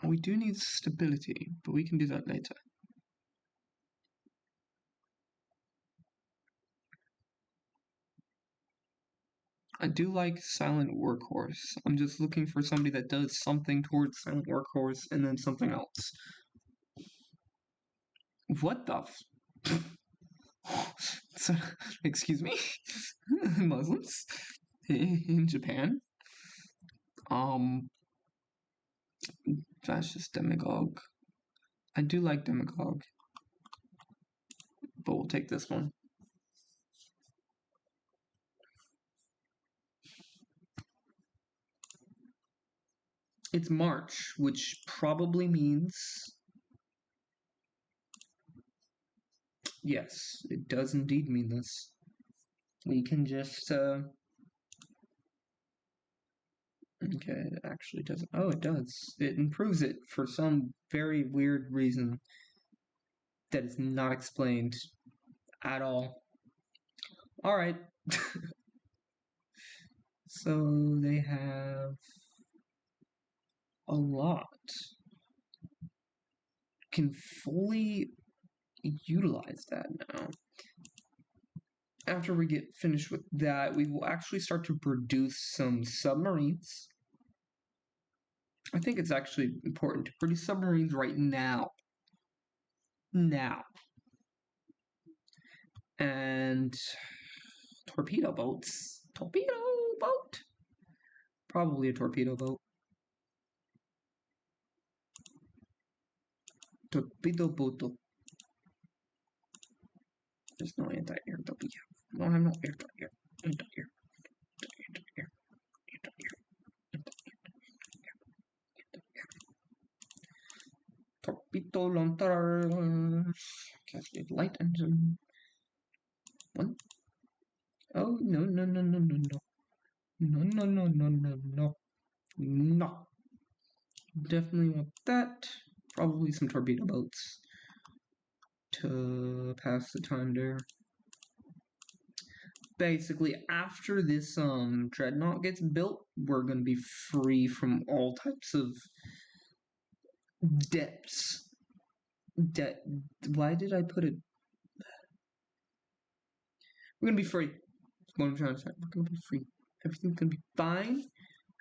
We do need stability, but we can do that later. I do like Silent Workhorse. I'm just looking for somebody that does something towards Silent Workhorse and then something else. What the so, excuse me? Muslims? In Japan? Fascist demagogue. I do like demagogue. But we'll take this one. It's March, which probably means... Yes, it does indeed mean this. We can just, Okay, it actually doesn't. Oh, it does. It improves it for some very weird reason that is not explained. at all. All right. So they have a lot. Can fully utilize that now. After we get finished with that, we will actually start to produce some submarines. I think it's actually important to produce submarines right now. Now. And torpedo boats. Torpedo boat? Probably a torpedo boat. Torpedo boat. There's no anti-air that we have. We don't have no anti-air. Anti-air. Anti-air. Anti-air. Torpedo launchers. Cascade light engine. One. Oh, no, no, no, no, no, no. No, no, no, no, no, no. No. Definitely want that. Probably some torpedo boats to pass the time there. Basically, after this dreadnought gets built, we're gonna be free from all types of debts. Why did I put it? We're gonna be free. That's what I'm trying to say. We're gonna be free. Everything's gonna be fine.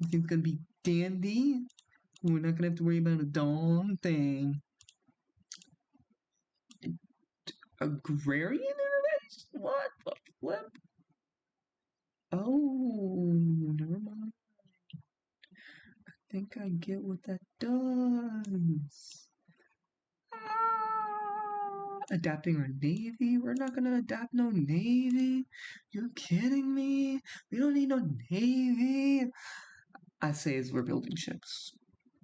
Everything's gonna be dandy. We're not gonna have to worry about a darn thing. Agrarian innovation? What the flip? Oh, never mind. I think I get what that does. Adapting our navy? We're not gonna adapt no navy. You're kidding me? We don't need no navy. I say as we're building ships.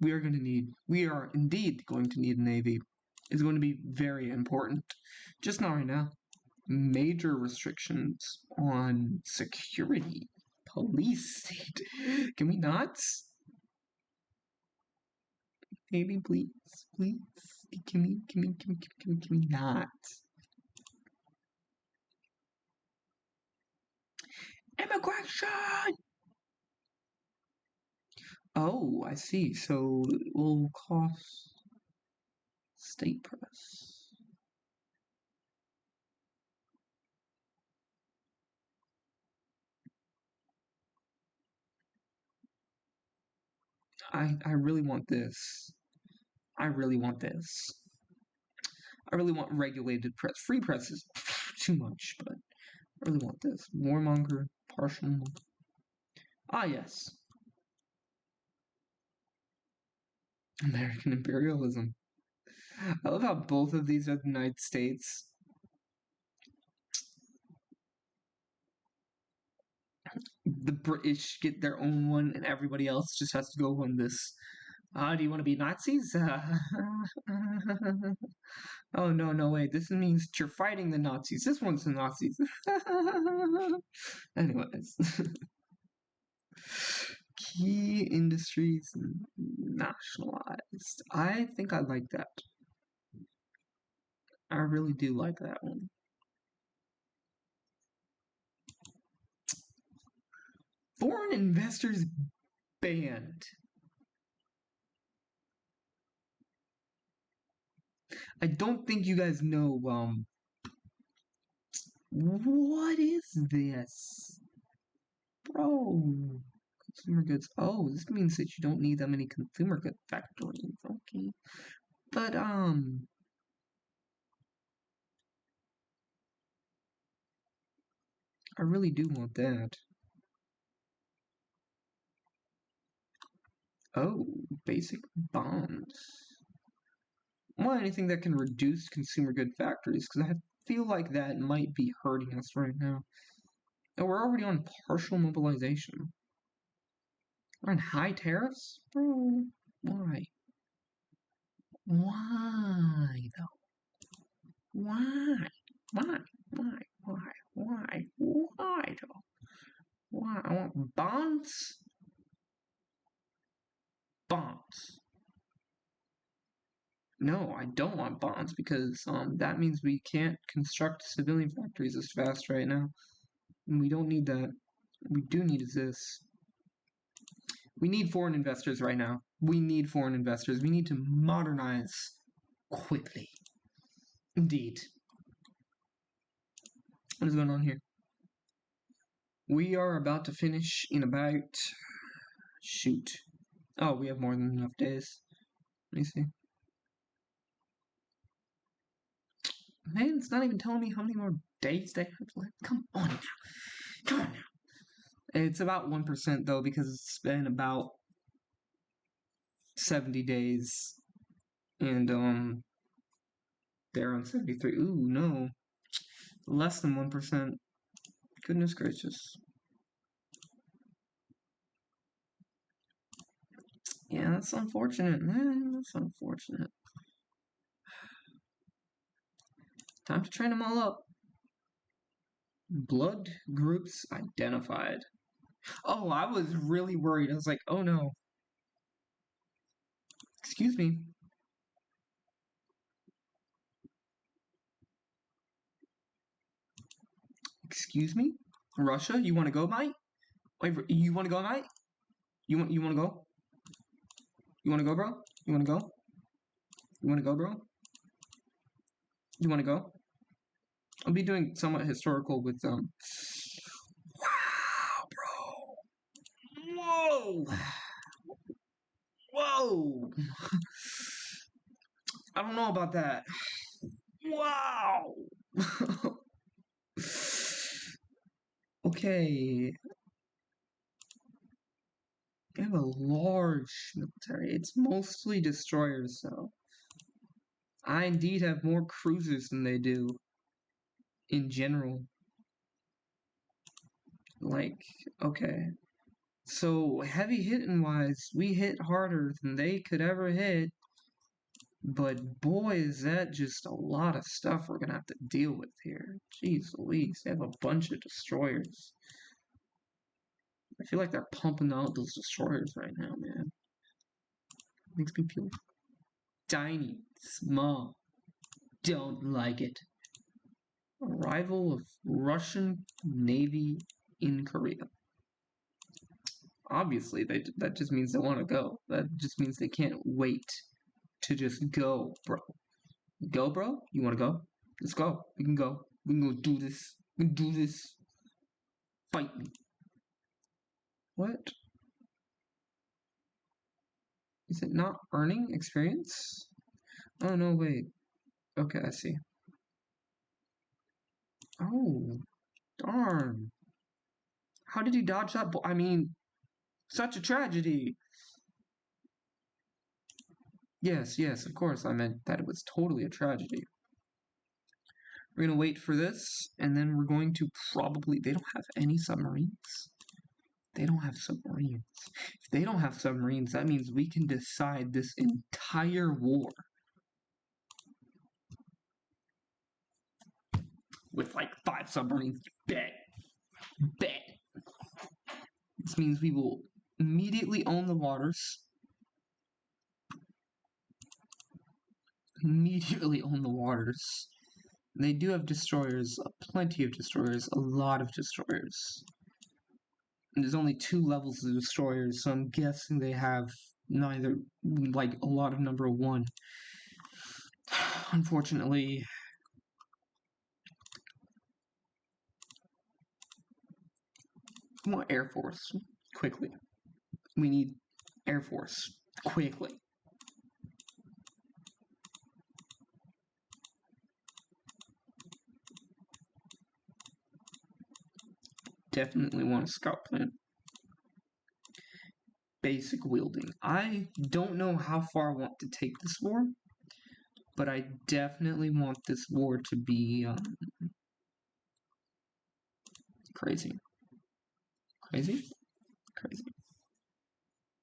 We are indeed going to need a navy. It's going to be very important. Just not right now. Major restrictions on security. Police state. Can we not? Maybe, please, please. Can we not? Immigration! Oh, I see. So it will cost state press. I really want this. I really want this. I really want regulated press. Free press is too much, but I really want this. Warmonger, partial. Ah, yes. American imperialism. I love how both of these are the United States. The British get their own one, and everybody else just has to go on this. Do you want to be Nazis? Oh, no, no, wait. This means you're fighting the Nazis. This one's the Nazis. Anyways. Key industries nationalized. I think I like that. I really do like that one. Foreign investors banned. I don't think you guys know, what is this? Bro. Consumer goods. Oh, this means that you don't need that many consumer good factories. Okay. But, I really do want that. Oh, basic bonds. I want anything that can reduce consumer good factories, because I feel like that might be hurting us right now. And we're already on partial mobilization. We're on high tariffs? Bro, why? Why, though? Why? Why? Why? Why? Why? Why, though? Why? I want bonds? Bonds. No, I don't want bonds because that means we can't construct civilian factories as fast right now. And we don't need that. What we do need is this. We need foreign investors right now. We need foreign investors. We need to modernize quickly. Indeed. What is going on here? We are about to finish in about... Shoot. Oh, we have more than enough days. Let me see. Man, it's not even telling me how many more days they have left. Come on now. Come on now. It's about 1% though, because it's been about 70 days. And they're on 73. Ooh, no. Less than 1%. Goodness gracious. Yeah, that's unfortunate, man. That's unfortunate. Time to train them all up. Blood groups identified. Oh, I was really worried. I was like, oh no. Excuse me. Excuse me? Russia, you want to go, mate? Wait, you want to go, mate? You want to go? You want to go, bro? You want to go? You want to go, bro? You want to go? I'll be doing somewhat historical with Wow, bro. Whoa. Whoa. I don't know about that. Wow. Okay. They have a large military. It's mostly destroyers, though. I indeed have more cruisers than they do in general. Like, okay. So, heavy hitting wise, we hit harder than they could ever hit. But boy, is that just a lot of stuff we're gonna have to deal with here. Jeez Louise, they have a bunch of destroyers. I feel like they're pumping out those destroyers right now, man. Makes me feel tiny, small. Don't like it. Arrival of Russian Navy in Korea. Obviously, that just means they want to go. That just means they can't wait to just go, bro. Go, bro? You want to go? Let's go. We can go. We can go do this. We can do this. Fight me. What? Is it not earning experience? Oh, no, wait. Okay, I see. Oh, darn. How did he dodge that? I mean, such a tragedy. Yes, yes, of course. I meant that it was totally a tragedy. We're going to wait for this, and then we're going to probably... They don't have any submarines. They don't have submarines. If they don't have submarines, that means we can decide this entire war with like 5 submarines. Bet. Bet. This means we will immediately own the waters. Immediately own the waters. They do have destroyers, plenty of destroyers, a lot of destroyers. And there's only 2 levels of destroyers, so I'm guessing they have neither, like, a lot of number 1. Unfortunately. We want Air Force, quickly. We need Air Force, quickly. Definitely want a scout plan. Basic wielding. I don't know how far I want to take this war, but I definitely want this war to be crazy. Crazy? Crazy.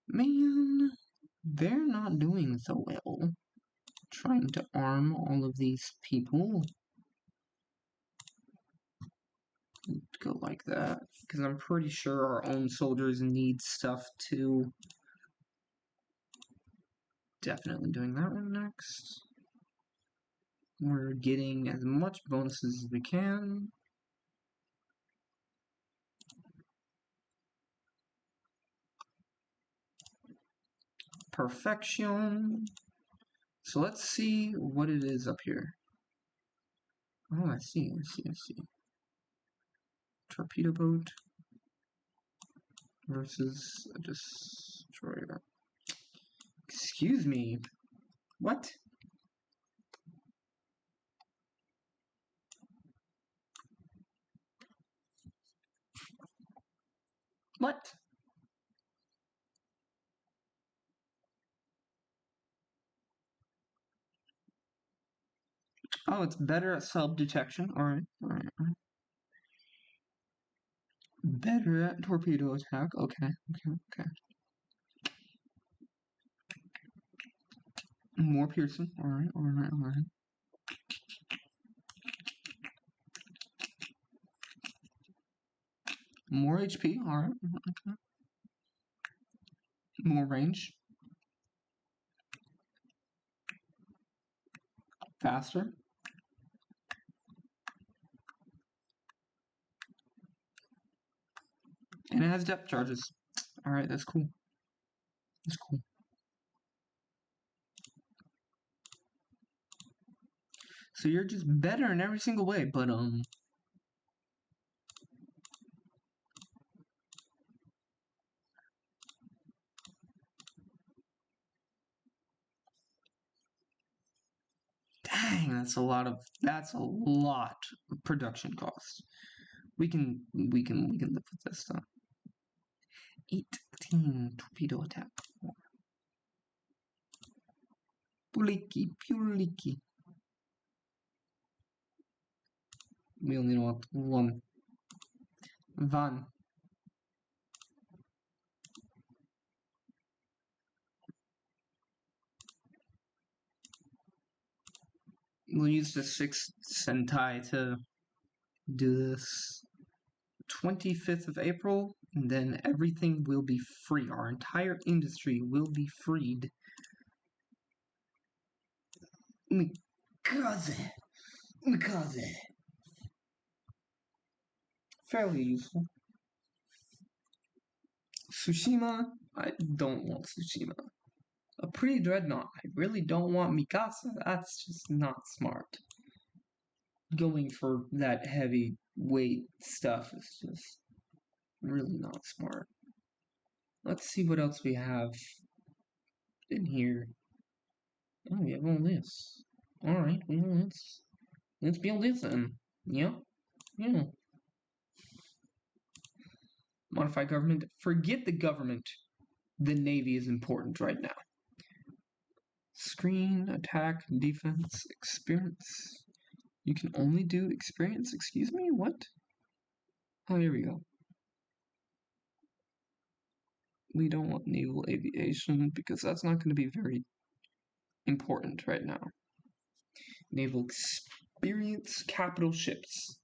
Man, they're not doing so well. Trying to arm all of these people. Go like that, because I'm pretty sure our own soldiers need stuff too. Definitely doing that one next. We're getting as much bonuses as we can. Perfection. So let's see what it is up here. Oh, I see. Torpedo boat versus a destroyer. Excuse me. What? What? Oh, it's better at sub-detection. Alright. Better at torpedo attack. Okay. More piercing. Alright. More HP. Alright. Okay. More range. Faster. And it has depth charges. Alright, that's cool. So you're just better in every single way, but dang, that's a lot of production costs. We can live with this stuff. 18 torpedo attack. Pure leaky. We only want one. Van. We'll use the 6th Sentai to do this. 25th of April, and then everything will be free. Our entire industry will be freed. Mikaze. Fairly useful. Tsushima, I don't want Tsushima. A pretty dreadnought, I really don't want Mikasa. That's just not smart. Going for that heavy weight stuff is just really not smart. Let's see what else we have in here. Oh, we have all this. Alright, well, let's build this then. Yeah. Modify government. Forget the government. The Navy is important right now. Screen, attack, defense, experience. You can only do experience? Excuse me? What? Oh, here we go. We don't want naval aviation because that's not going to be very important right now. Naval experience, capital ships.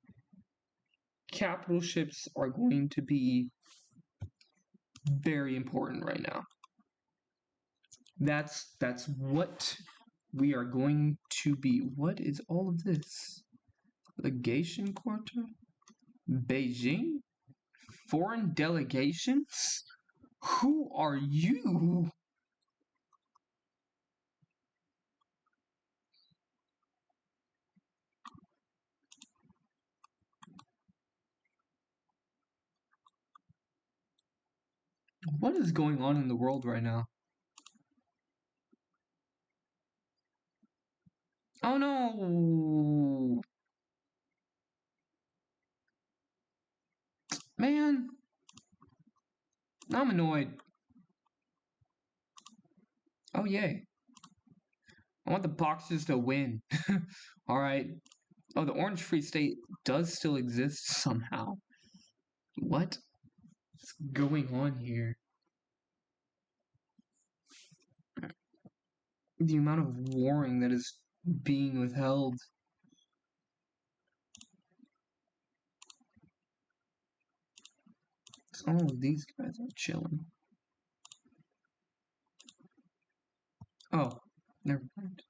Capital ships are going to be very important right now. That's what we are going to be. What is all of this? Legation quarter? Beijing? Foreign delegations? Who are you? What is going on in the world right now? Oh no! Man! I'm annoyed. Oh yay. I want the boxes to win. Alright. Oh, the Orange Free State does still exist somehow. What? What's going on here? The amount of warring that is being withheld. So all of these guys are chilling. Oh, never mind.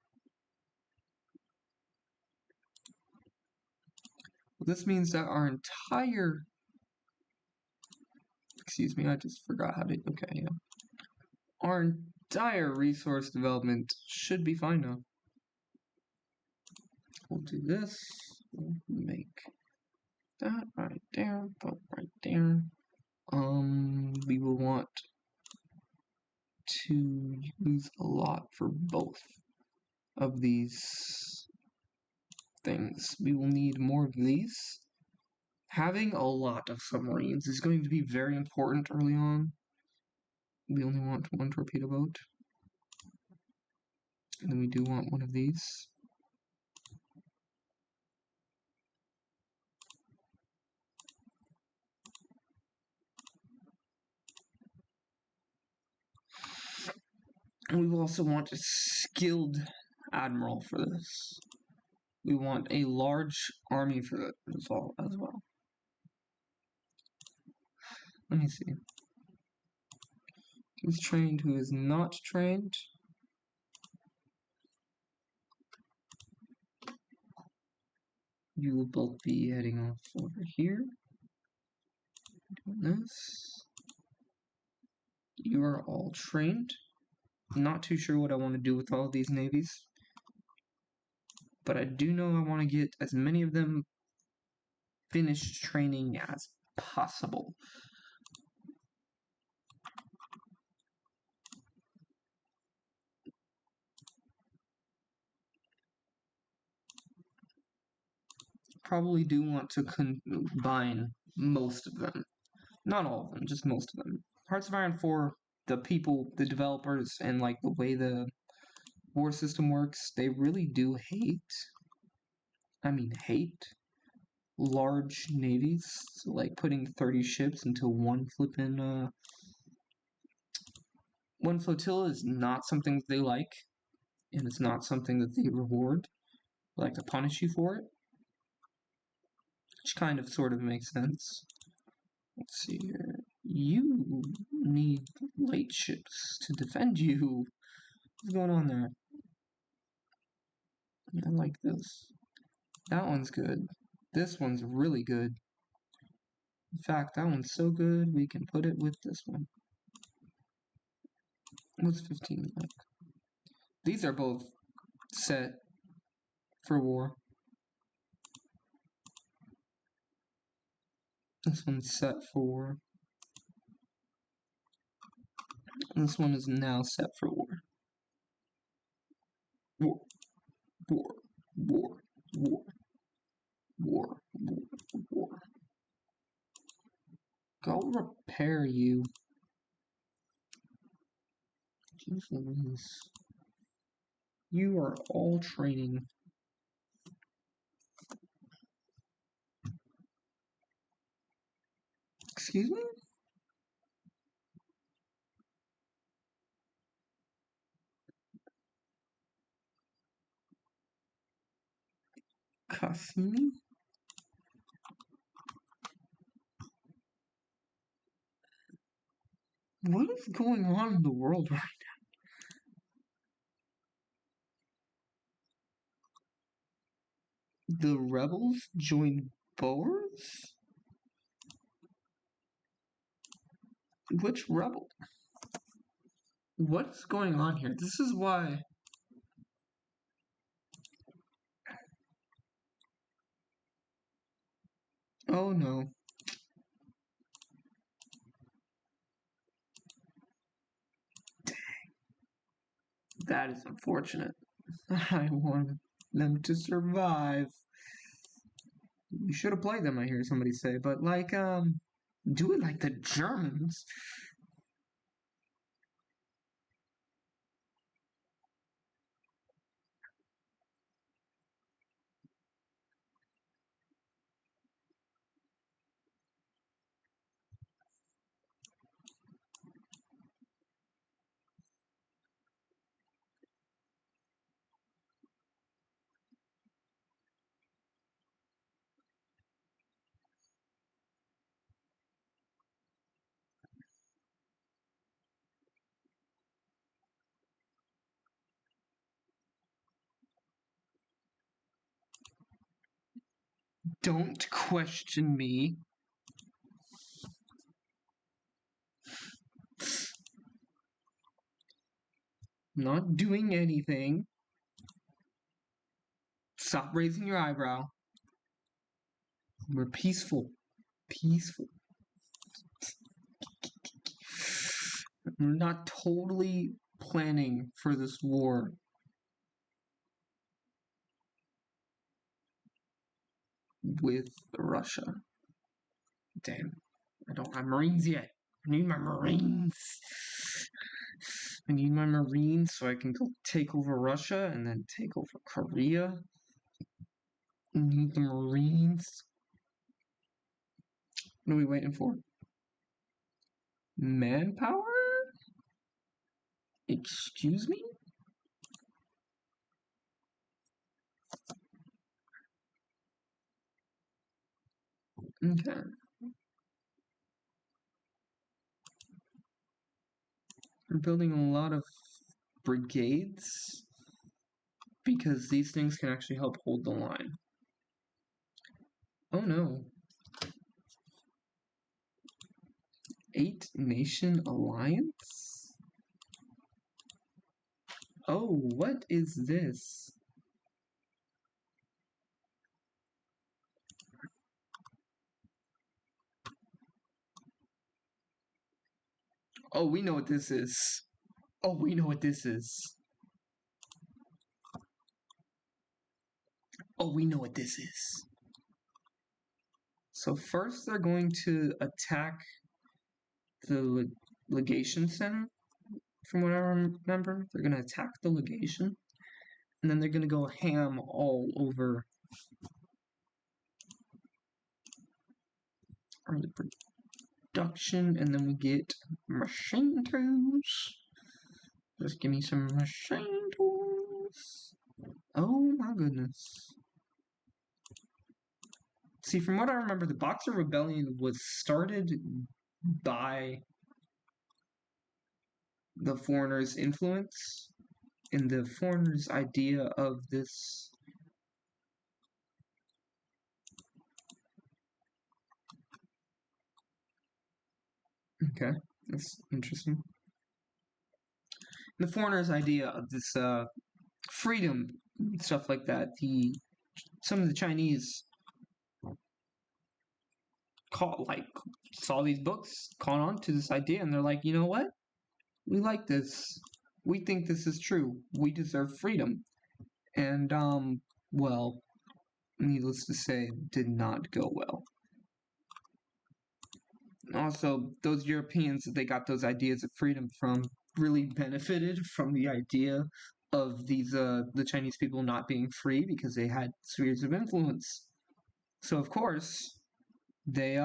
This means that our entire, excuse me, I just forgot how to, okay, yeah. Our entire resource development should be fine now. We'll do this, we'll make that right there, but right there. We will want to use a lot for both of these things. We will need more of these. Having a lot of submarines is going to be very important early on. We only want one torpedo boat. And then we do want one of these. And we will also want a skilled admiral for this. We want a large army for it as well. Let me see. Who's trained, who is not trained? You will both be heading off over here. Doing this. You are all trained. Not too sure what I want to do with all of these navies. But I do know I want to get as many of them finished training as possible. Probably do want to combine most of them. Not all of them, just most of them. Hearts of Iron 4, the people, the developers, and like the way the war system works, they really do hate large navies. So like putting 30 ships into one flotilla is not something that they like, and it's not something that they reward, like to punish you for it. Which kind of sort of makes sense. Let's see here. You need light ships to defend you. What's going on there? Yeah, I like this. That one's good. This one's really good. In fact, that one's so good, we can put it with this one. What's 15 like? These are both set for war. This one's set for war. This one is now set for war. War. War. War. War. War. War. War. Go repair you. Jeez. You are all training. Excuse me? Cassini? What is going on in the world right now? The rebels joined Boers? Which rebel? What's going on here? This is why... Oh no. That is unfortunate. I want them to survive. You should have played them, I hear somebody say, but like, do it like the Germans. Don't question me. Not doing anything. Stop raising your eyebrow. We're peaceful. Peaceful. We're not totally planning for this war. With Russia. Damn. I don't have Marines yet. I need my Marines. I need my Marines so I can go take over Russia and then take over Korea. I need the Marines. What are we waiting for? Manpower? Excuse me? Okay. We're building a lot of brigades because these things can actually help hold the line. Oh no. 8-nation alliance? Oh, what is this? Oh, we know what this is. Oh, we know what this is. Oh, we know what this is. So first they're going to attack the legation center, from what I remember. They're going to attack the legation, and then they're going to go ham all over early production, and then we get machine tools. Just give me some machine tools. Oh my goodness. See, from what I remember, the Boxer Rebellion was started by the foreigners' influence and the foreigners' idea of this. Okay, that's interesting. The foreigners' idea of this freedom, stuff like that. Some of the Chinese saw these books, caught on to this idea, and they're like, you know what? We like this. We think this is true. We deserve freedom. And well, needless to say, did not go well. Also, those Europeans that they got those ideas of freedom from really benefited from the idea of the Chinese people not being free because they had spheres of influence. So of course, they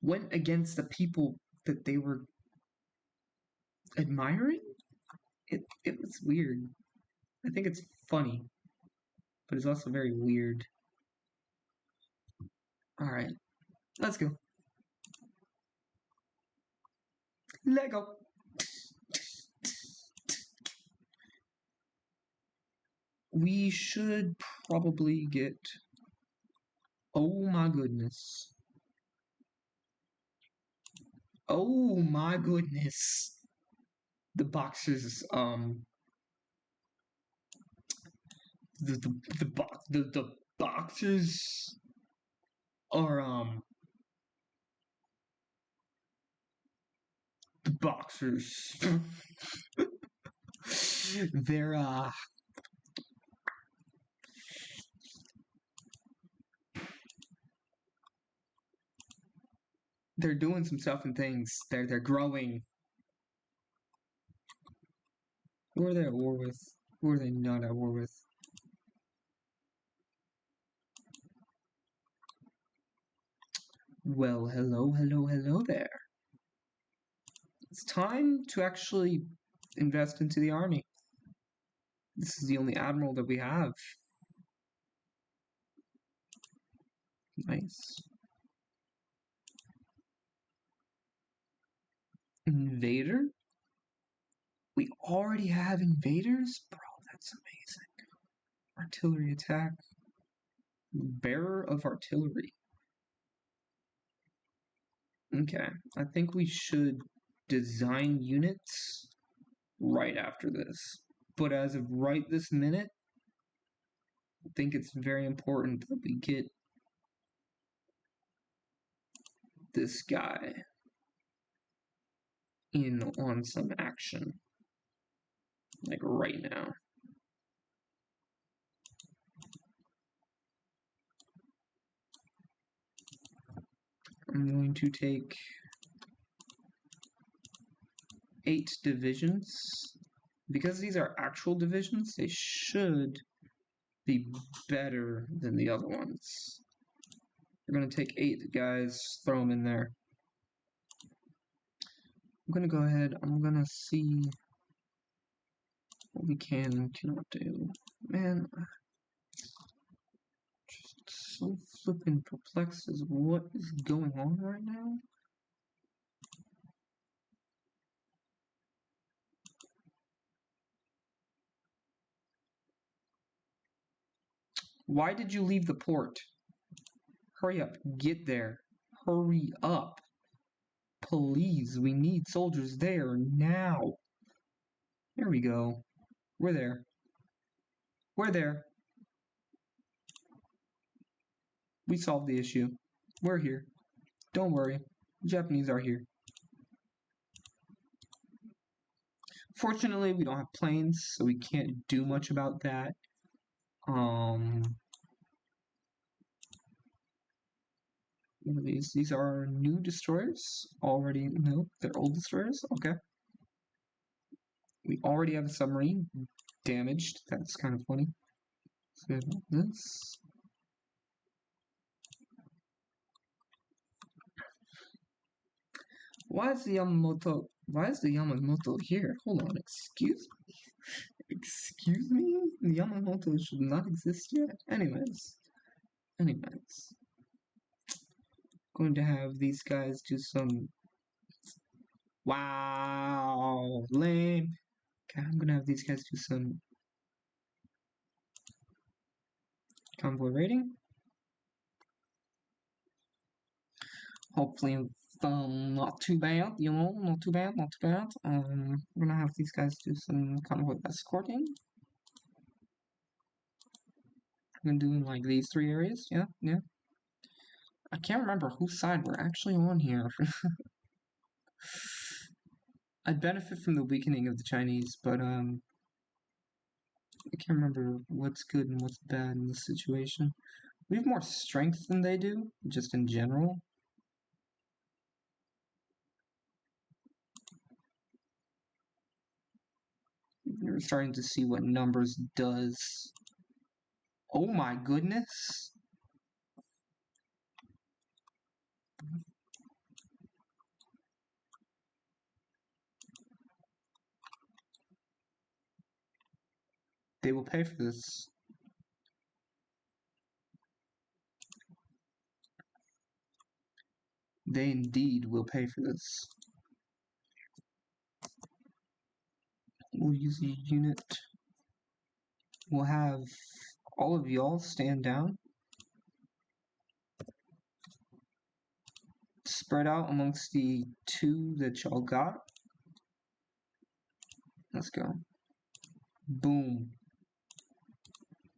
went against the people that they were admiring. It was weird. I think it's funny, but it's also very weird. Alright, let's go. Lego. We should probably get... Oh my goodness. Oh my goodness. The boxers, the boxers are, the boxers. They're doing some stuff and things. They're growing. Who are they at war with? Who are they not at war with? Well, hello there. It's time to actually invest into the army. This is the only admiral that we have. Nice. Invader? We already have invaders? Bro, that's amazing. Artillery attack. Bearer of artillery. Okay, I think we should design units right after this. But as of right this minute, I think it's very important that we get this guy in on some action. Like right now. I'm going to take 8 divisions. Because these are actual divisions, they should be better than the other ones. We're going to take 8 guys, throw them in there. I'm going to go ahead, I'm going to see what we can and cannot do. Man, just so flippin' perplexed as what is going on right now. Why did you leave the port? Hurry up, get there. Hurry up. Please, we need soldiers there now. There we go. We're there. We're there. We solved the issue. We're here. Don't worry. The Japanese are here. Fortunately, we don't have planes, so we can't do much about that. One of these are new destroyers. Already, no, they're old destroyers. Okay. We already have a submarine damaged. That's kind of funny. So this. Why is the Yamamoto here? Hold on, excuse me? Excuse me? The Yamamoto should not exist yet. Anyways. Going to have these guys do some... Wow! Lame! Okay, I'm gonna have these guys do some... convoy raiding. Hopefully, not too bad, you know, not too bad. I'm gonna have these guys do some convoy escorting. I'm gonna do in like these 3 areas, yeah. I can't remember whose side we're actually on here. I'd benefit from the weakening of the Chinese, but I can't remember what's good and what's bad in this situation. We have more strength than they do, just in general. We're starting to see what numbers does. Oh my goodness! They will pay for this. They indeed will pay for this. We'll use a unit. We'll have all of y'all stand down. Spread out amongst the 2 that y'all got. Let's go. Boom.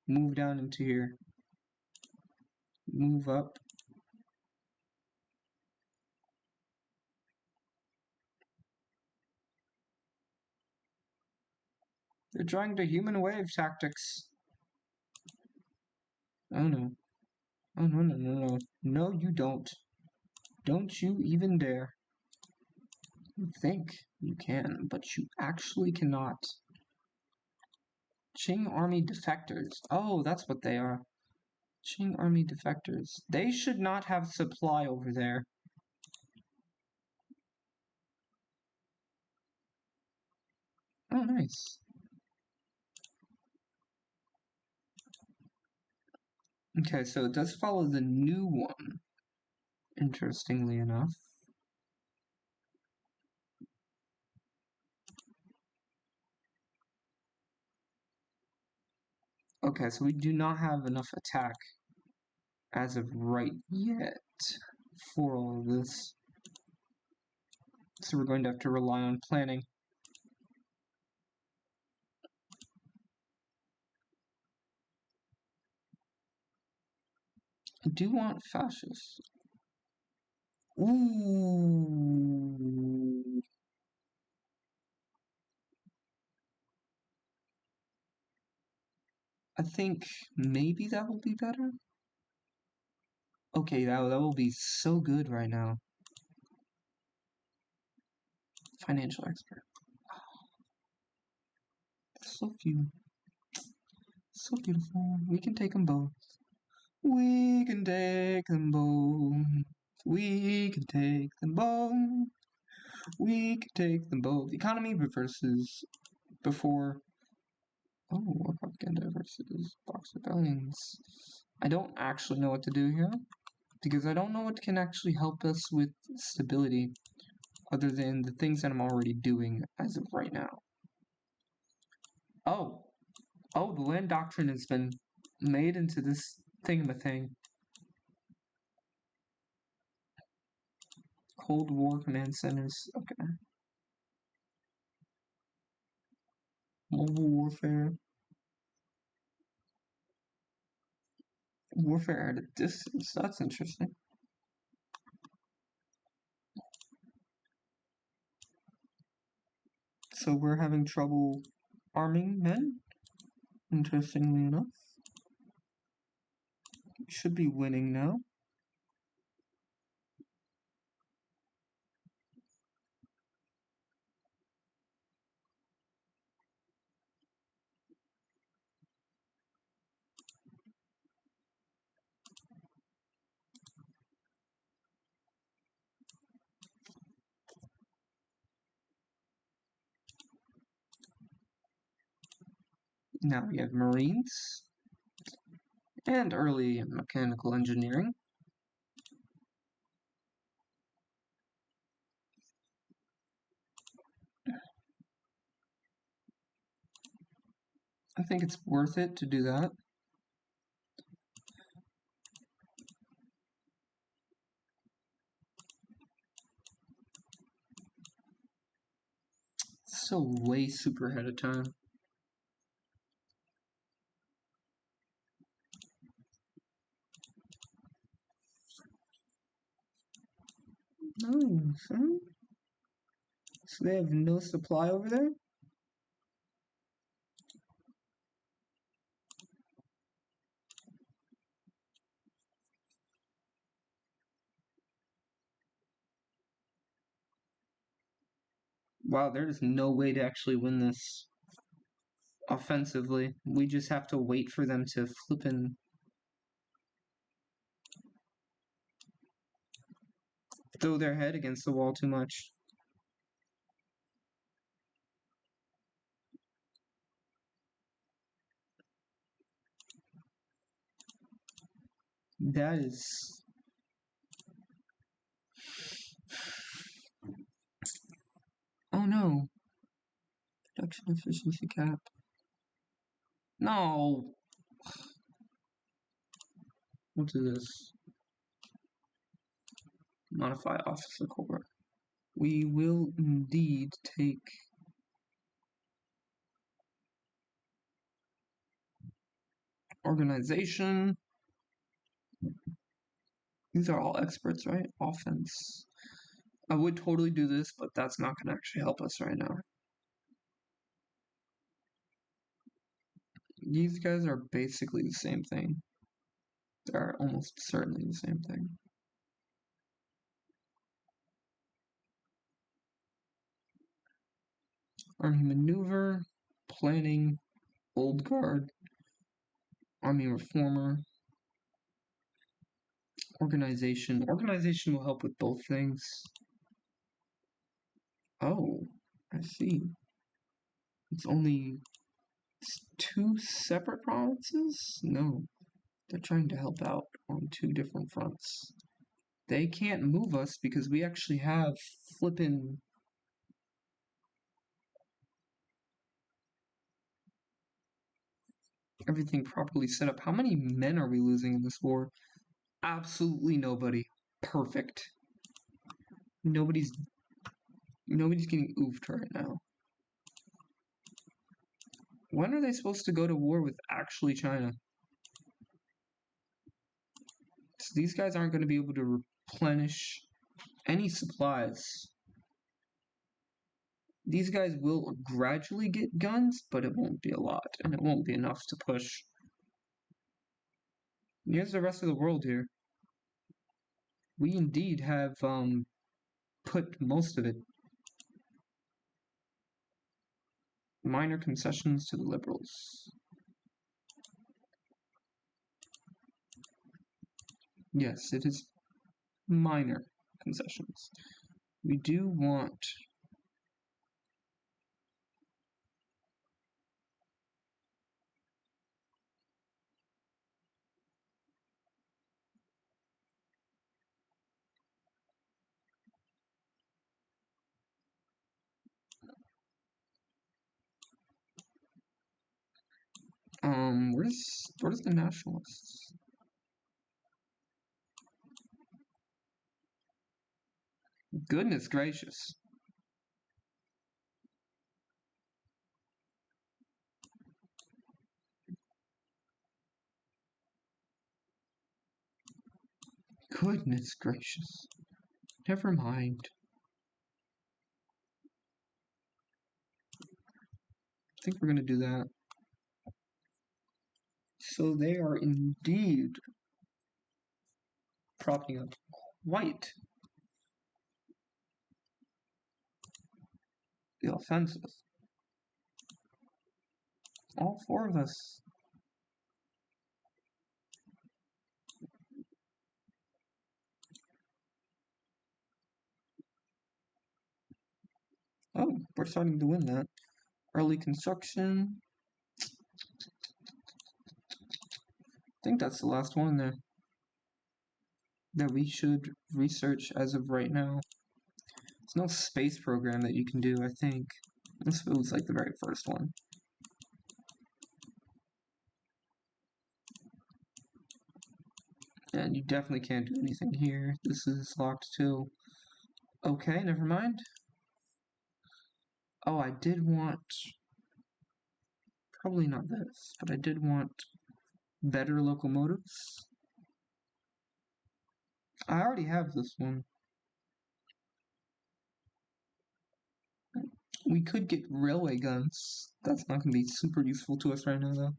Move down into here. Move up. They're trying to human wave tactics. Oh no. Oh no. No, you don't. Don't you even dare. You think you can, but you actually cannot. Qing Army defectors. Oh, that's what they are. Qing Army defectors. They should not have supply over there. Oh, nice. Okay, so it does follow the new one, interestingly enough. Okay, so we do not have enough attack as of right yet for all of this. So we're going to have to rely on planning. I do want fascists. Ooh. I think maybe that will be better. Okay, that will be so good right now. Financial expert. So few. So beautiful. We can take them both. We can take them both. We can take them both. We can take them both. Economy versus before. Oh, war propaganda versus box rebellions. I don't actually know what to do here because I don't know what can actually help us with stability other than the things that I'm already doing as of right now. Oh, the land doctrine has been made into this thingamathing. Cold War command centers. Okay. Mobile warfare. Warfare at a distance. That's interesting. So we're having trouble arming men, interestingly enough. We should be winning now. Now we have Marines and early mechanical engineering. I think it's worth it to do that. Still way super ahead of time. Oh, so they have no supply over there? Wow, there's no way to actually win this offensively. We just have to wait for them to flippin' throw their head against the wall too much. That is... Oh no. Production efficiency cap. No! We'll do this. Modify officer corps. We will indeed take organization. These are all experts, right? Offense. I would totally do this, but that's not going to actually help us right now. These guys are basically the same thing. They're almost certainly the same thing. Army maneuver, planning, old guard, army reformer, organization. Organization will help with both things. Oh, I see. It's only two separate provinces? No, they're trying to help out on two different fronts. They can't move us because we actually have flippin' everything properly set up. How many men are we losing in this war? Absolutely nobody. Perfect. Nobody's getting oofed right now. When are they supposed to go to war with actually China? So these guys aren't going to be able to replenish any supplies. These guys will gradually get guns, but it won't be a lot, and it won't be enough to push. Here's the rest of the world here. We indeed have put most of it. Minor concessions to the liberals. Yes, it is minor concessions. We do want where's the nationalists? Goodness gracious. Goodness gracious. Never mind. I think we're gonna do that. So they are indeed propping up quite the offensive. All four of us. Oh, we're starting to win that. Early construction. I think that's the last one there that we should research as of right now. There's no space program that you can do, I think. This was like the very first one. And you definitely can't do anything here. This is locked too. Okay, never mind. Oh, I did want... Probably not this, but I did want better locomotives. I already have this one. We could get railway guns. That's not going to be super useful to us right now, though.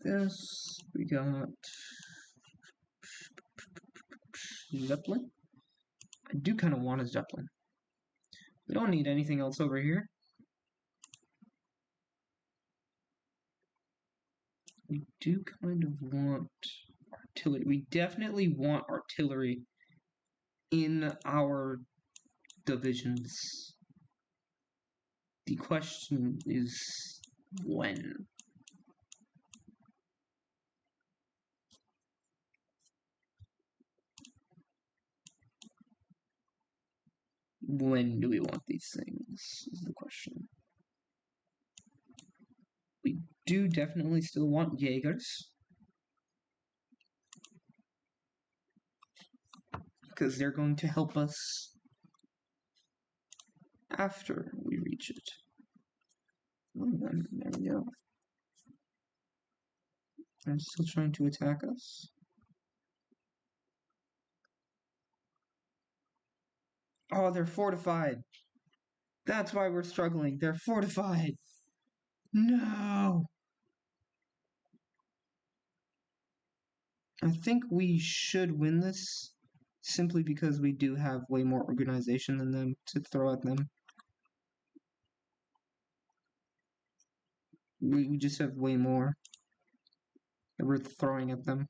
This, we got... Zeppelin? I do kind of want a Zeppelin. We don't need anything else over here. We do kind of want artillery. We definitely want artillery in our divisions. The question is when. When do we want these things is the question. We do definitely still want Jaegers, because they're going to help us after we reach it. There we go. They're still trying to attack us. Oh, they're fortified. That's why we're struggling. They're fortified. No. I think we should win this simply because we do have way more organization than them to throw at them. We just have way more that we're throwing at them.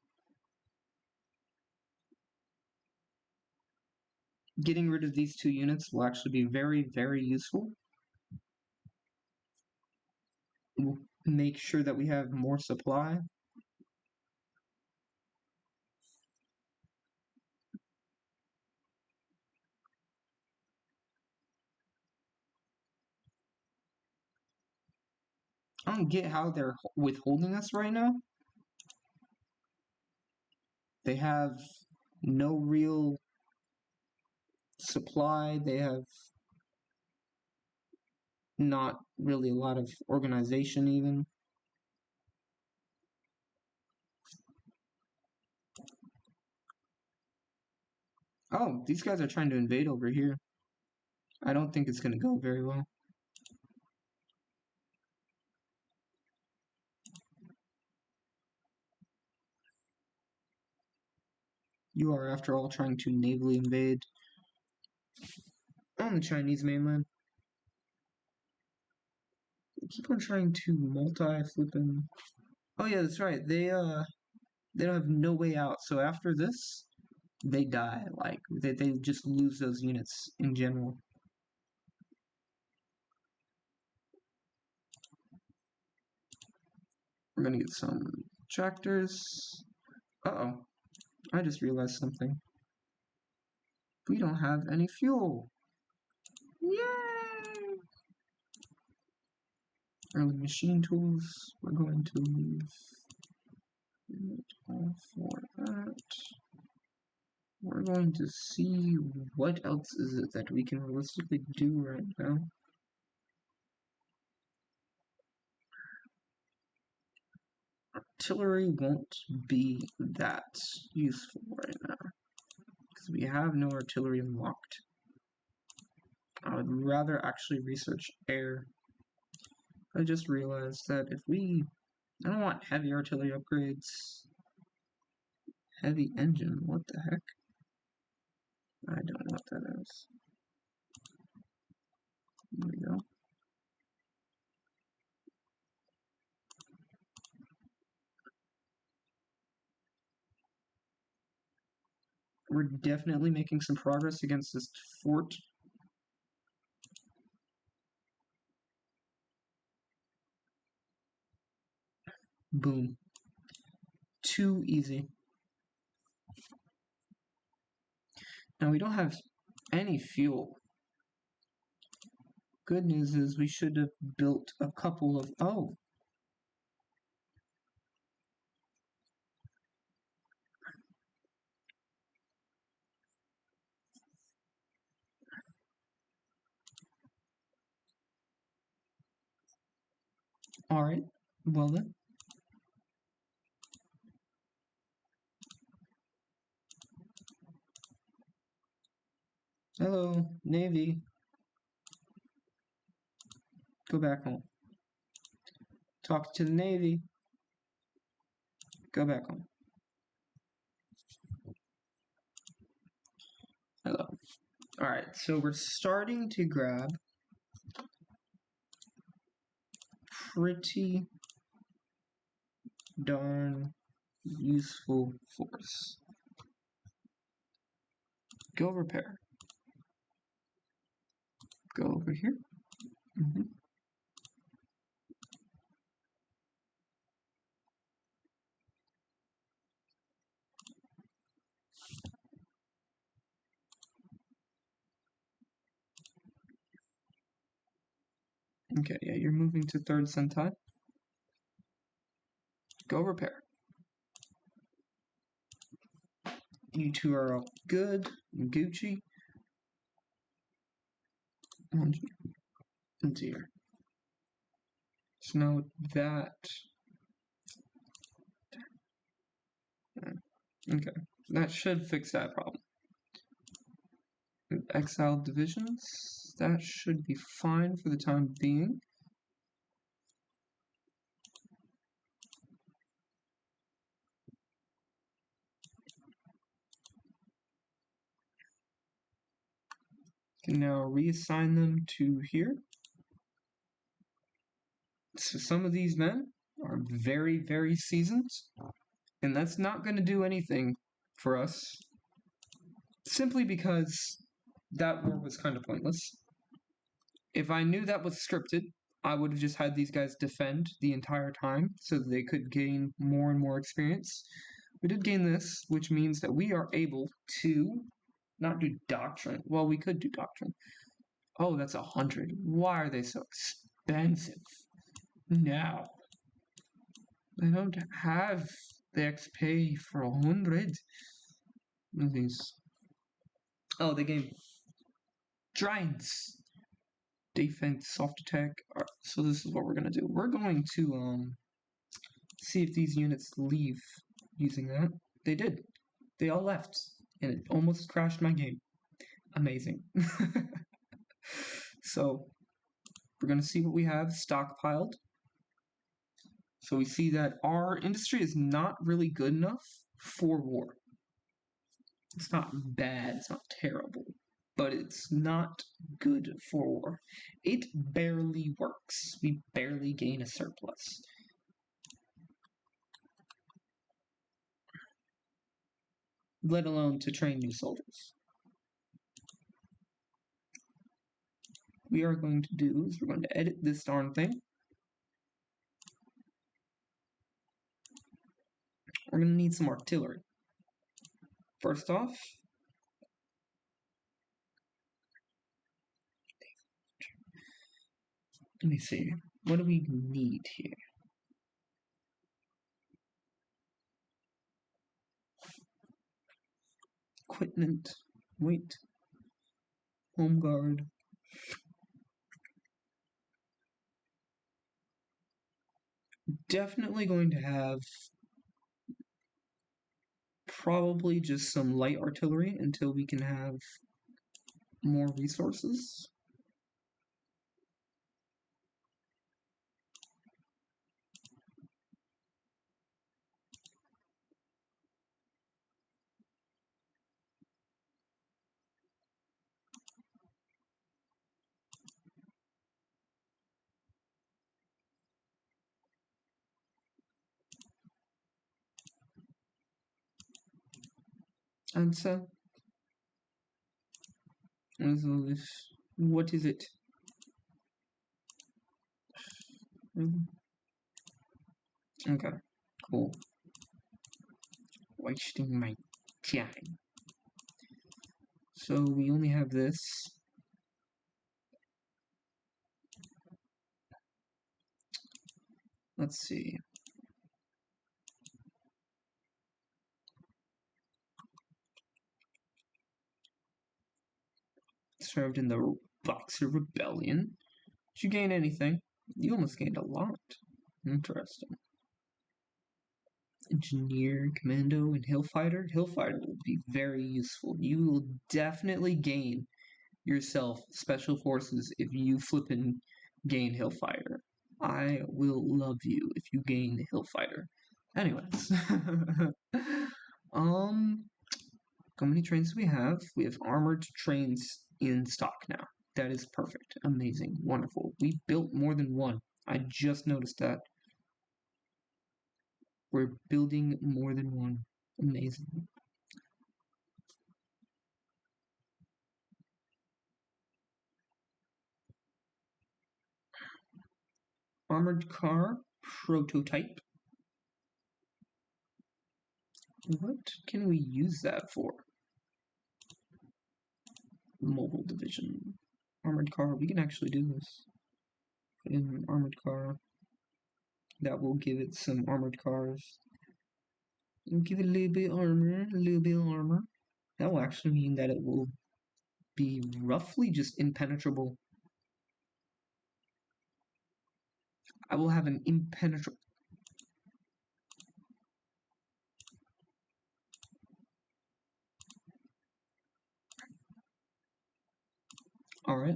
Getting rid of these two units will actually be very, very useful. We'll make sure that we have more supply. I don't get how they're withholding us right now. They have no real supply. They have not really a lot of organization even. Oh, these guys are trying to invade over here. I don't think it's going to go very well. You are, after all, trying to navally invade on the Chinese mainland. They keep on trying to multi-flipping. Oh yeah, that's right. They don't have no way out. So after this, they die. Like they just lose those units in general. We're gonna get some tractors. Uh-oh. I just realized something. We don't have any fuel. Yay! Early machine tools. We're going to leave it all for that. We're going to see what else is it that we can realistically do right now. Artillery won't be that useful right now because we have no artillery unlocked. I would rather actually research air. I just realized that if we... I don't want heavy artillery upgrades. Heavy engine, what the heck? I don't know what that is. There we go. We're definitely making some progress against this fort. Boom. Too easy. Now we don't have any fuel. Good news is we should have built a couple of... Oh! Alright, well then. Hello, Navy. Go back home. Talk to the Navy. Go back home. Hello. Alright, so we're starting to grab pretty darn useful force. Go repair. Go over here. Okay, yeah, you're moving to 3rd Sentai. Go repair. You two are all good, Gucci. Into here. So now that... Okay, that should fix that problem. Exiled divisions, that should be fine for the time being. Can now reassign them to here. So some of these men are very, very seasoned, and that's not going to do anything for us, simply because that war was kind of pointless. If I knew that was scripted, I would have just had these guys defend the entire time so that they could gain more and more experience. We did gain this, which means that we are able to not do doctrine. Well, we could do doctrine. Oh, that's 100. Why are they so expensive? Now, I don't have the XP for 100 of these. Oh, the game. Giants! Defense, soft attack. Right, so this is what we're gonna do. We're going to, see if these units leave using that. They did. They all left. And it almost crashed my game. Amazing. So, we're gonna see what we have stockpiled. So we see that our industry is not really good enough for war. It's not bad, it's not terrible, but it's not good for war. It barely works. We barely gain a surplus. Let alone to train new soldiers. What we are going to do is we're going to edit this darn thing. We're going to need some artillery. First off, let me see. What do we need here? Equipment. Wait. Home guard. Definitely going to have probably just some light artillery until we can have more resources. And so, what is it? Okay, cool. Wasting my time. So we only have this. Let's see. Served in the Boxer Rebellion. Did you gain anything? You almost gained a lot. Interesting. Engineer, Commando, and Hillfighter. Hillfighter will be very useful. You will definitely gain yourself Special Forces if you flippin' gain Hillfighter. I will love you if you gain the Hillfighter. Anyways. How many trains do we have? We have armored trains in stock now. That is perfect. Amazing. Wonderful. We built more than one. I just noticed that. We're building more than one. Amazing. Armored car prototype. What can we use that for? Mobile division. Armored car. We can actually do this. Put in an armored car. That will give it some armored cars. And give it a little bit of armor. That will actually mean that it will be roughly just impenetrable. I will have an impenetrable. Alright.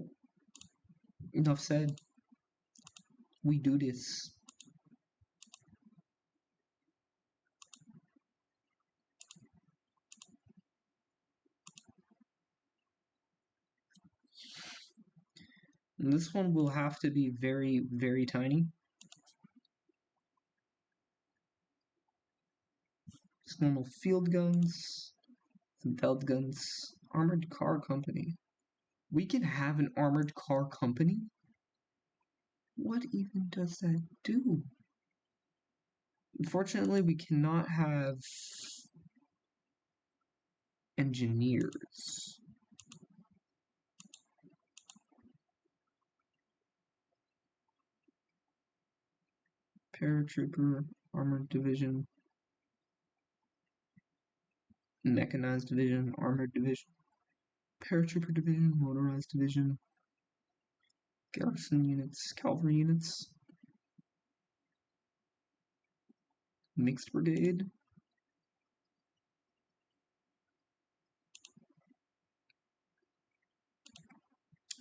Enough said. We do this. And this one will have to be very, very tiny. Just normal field guns, some feld guns, armored car company. We can have an armored car company? What even does that do? Unfortunately, we cannot have engineers. Paratrooper, Armored Division, Mechanized Division, Armored Division, Paratrooper Division, Motorized Division, Garrison Units, Cavalry Units, Mixed Brigade,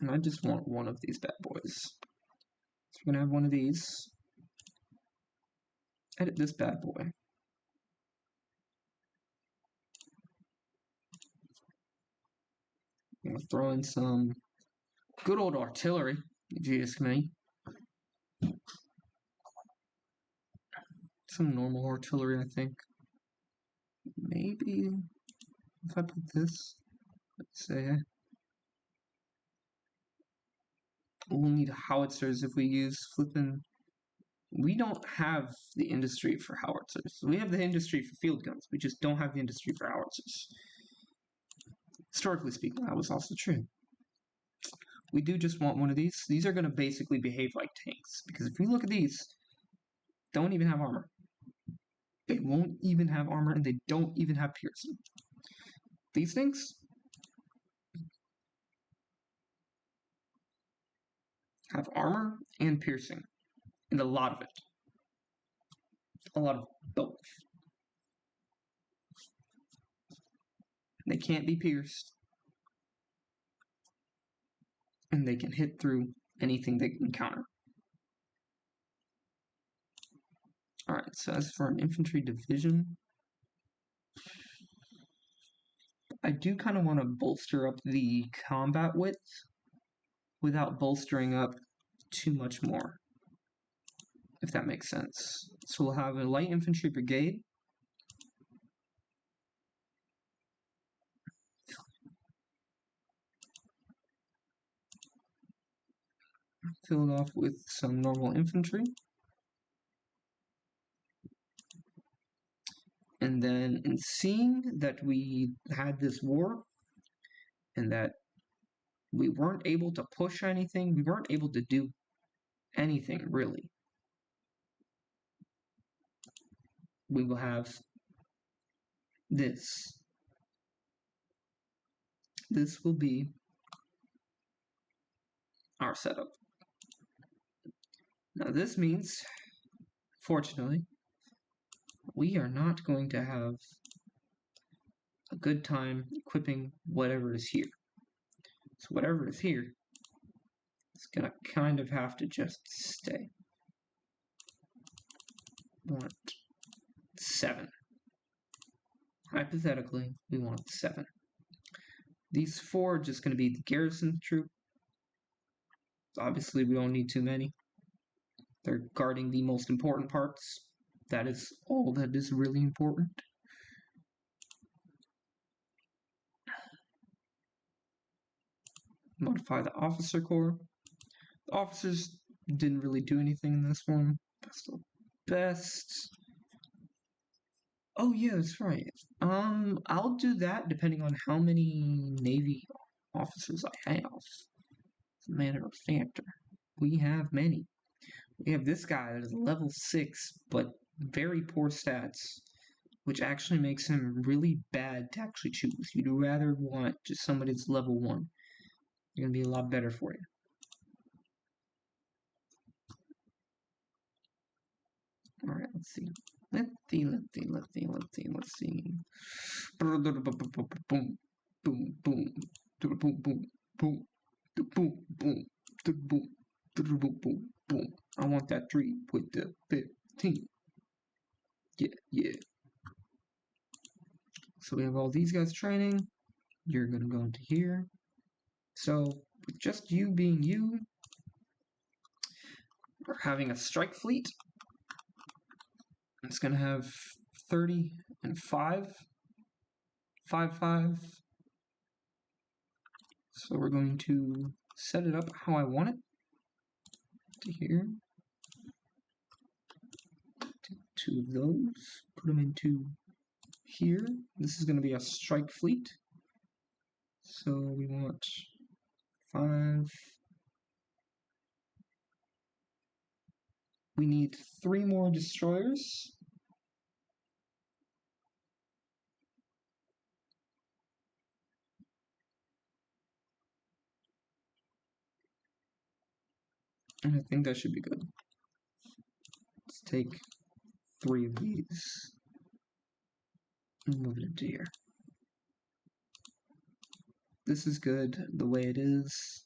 and I just want one of these bad boys. So we're gonna have one of these. Edit this bad boy. I'm gonna throw in some good old artillery, if you ask me. Some normal artillery, I think. Maybe if I put this, let's say, we'll need howitzers if we use flipping. We don't have the industry for howitzers. We have the industry for field guns. We just don't have the industry for howitzers. Historically speaking, that was also true. We do just want one of these. These are going to basically behave like tanks, because if we look at these, don't even have armor. They won't even have armor, and they don't even have piercing. These things have armor and piercing, and a lot of it. A lot of both. They can't be pierced, and they can hit through anything they encounter. Alright, so as for an infantry division, I do kind of want to bolster up the combat width without bolstering up too much more, if that makes sense. So we'll have a light infantry brigade. Filled off with some normal infantry. And then in seeing that we had this war and that we weren't able to push anything, we weren't able to do anything really, we will have this. This will be our setup. Now this means, fortunately, we are not going to have a good time equipping whatever is here. So whatever is here is going to kind of have to just stay. We want 7. Hypothetically, we want 7. These 4 are just going to be the garrison troop. Obviously, we don't need too many. They're guarding the most important parts. That is all that is really important. Modify the officer corps. The officers didn't really do anything in this one. That's the best. Oh yeah, that's right. I'll do that depending on how many Navy officers I have. As a matter of fact, we have many. We have this guy that is level 6, but very poor stats, which actually makes him really bad to actually choose. You'd rather want just somebody that's level 1. They're going to be a lot better for you. Alright, let's see. Let's see. Boom, boom, boom, boom, boom, boom, boom, boom, boom, boom, boom. I want that 3 with the 15. Yeah. So we have all these guys training. You're gonna go into here. So with just you being you, we're having a strike fleet. It's gonna have 30 and 5. 5. So we're going to set it up how I want it. To here. 2 of those. Put them into here. This is going to be a strike fleet. So we want 5. We need 3 more destroyers. And I think that should be good. Let's take 3 of these and move it into here. This is good the way it is.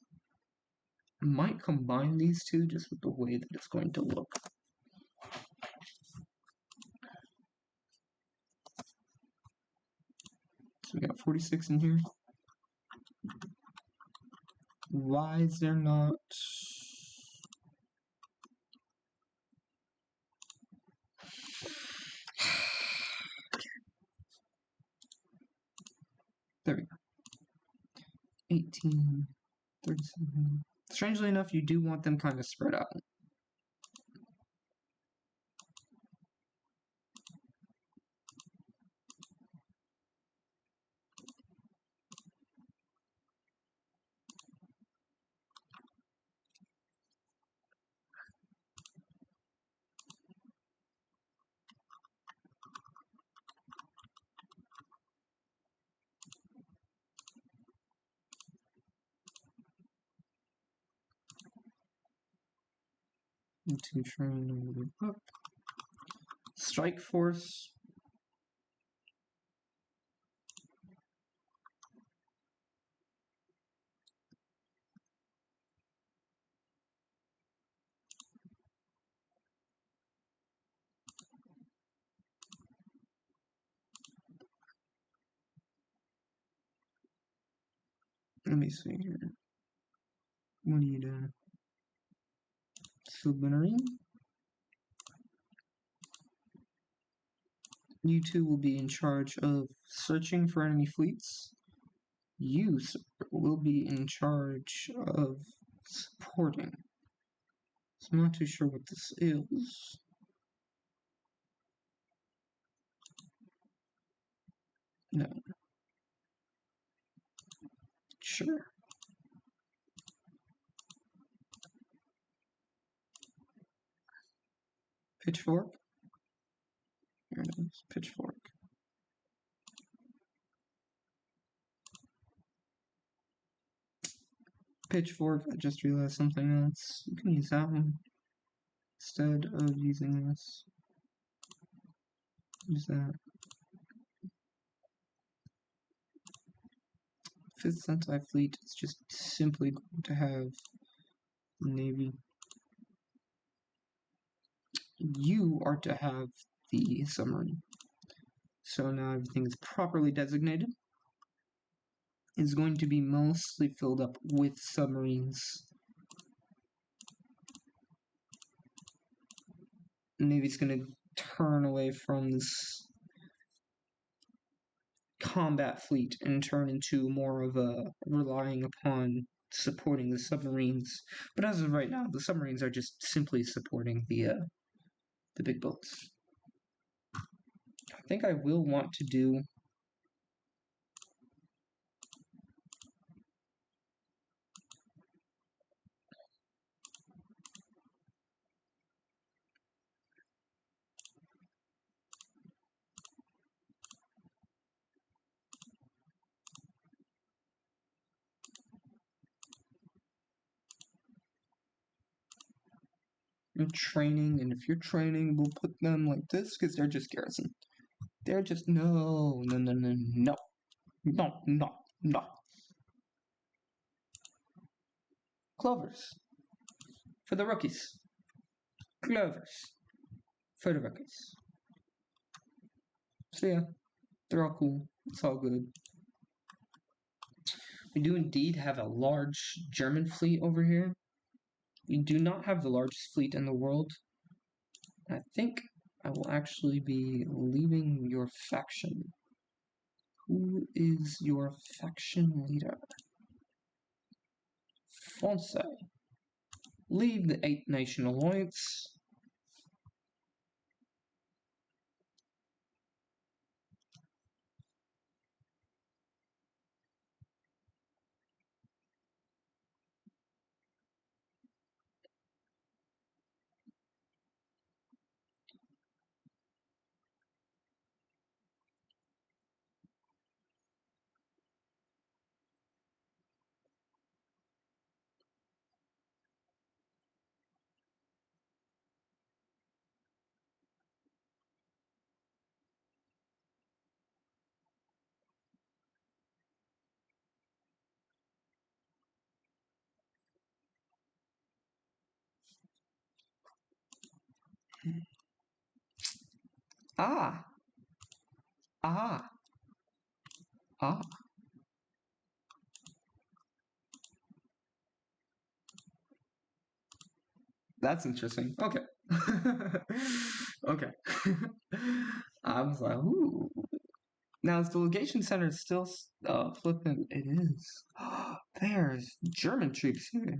I might combine these two just with the way that it's going to look. So we got 46 in here. Why is there not... There we go. 18, 37. Strangely enough, you do want them kind of spread out. Into train up. Strike force. Let me see here. What are you doing? Submarine. You two will be in charge of searching for enemy fleets. You, sir, will be in charge of supporting. So I'm not too sure what this is. No. Sure. Pitchfork. Here it is. Pitchfork. Pitchfork. I just realized something else. You can use that one instead of using this. Use that. 5th Sentai Fleet is just simply going to have the Navy. You are to have the submarine. So now everything is properly designated. It's going to be mostly filled up with submarines. The Navy's going to turn away from this combat fleet and turn into more of a relying upon supporting the submarines. But as of right now, the submarines are just simply supporting the big boats. I think I will want to do training, and if you're training, we'll put them like this because they're just garrison. They're just no. Clovers for the rookies. Clovers for the rookies. So yeah, they're all cool. It's all good. We do indeed have a large German fleet over here. We do not have the largest fleet in the world. I think I will actually be leaving your faction. Who is your faction leader? Fonse. Leave the 8-Nation Alliance. Ah, ah, ah. That's interesting. Okay. Okay. I was like, ooh. Now, is the legation center still flipping? It is. There's German troops here.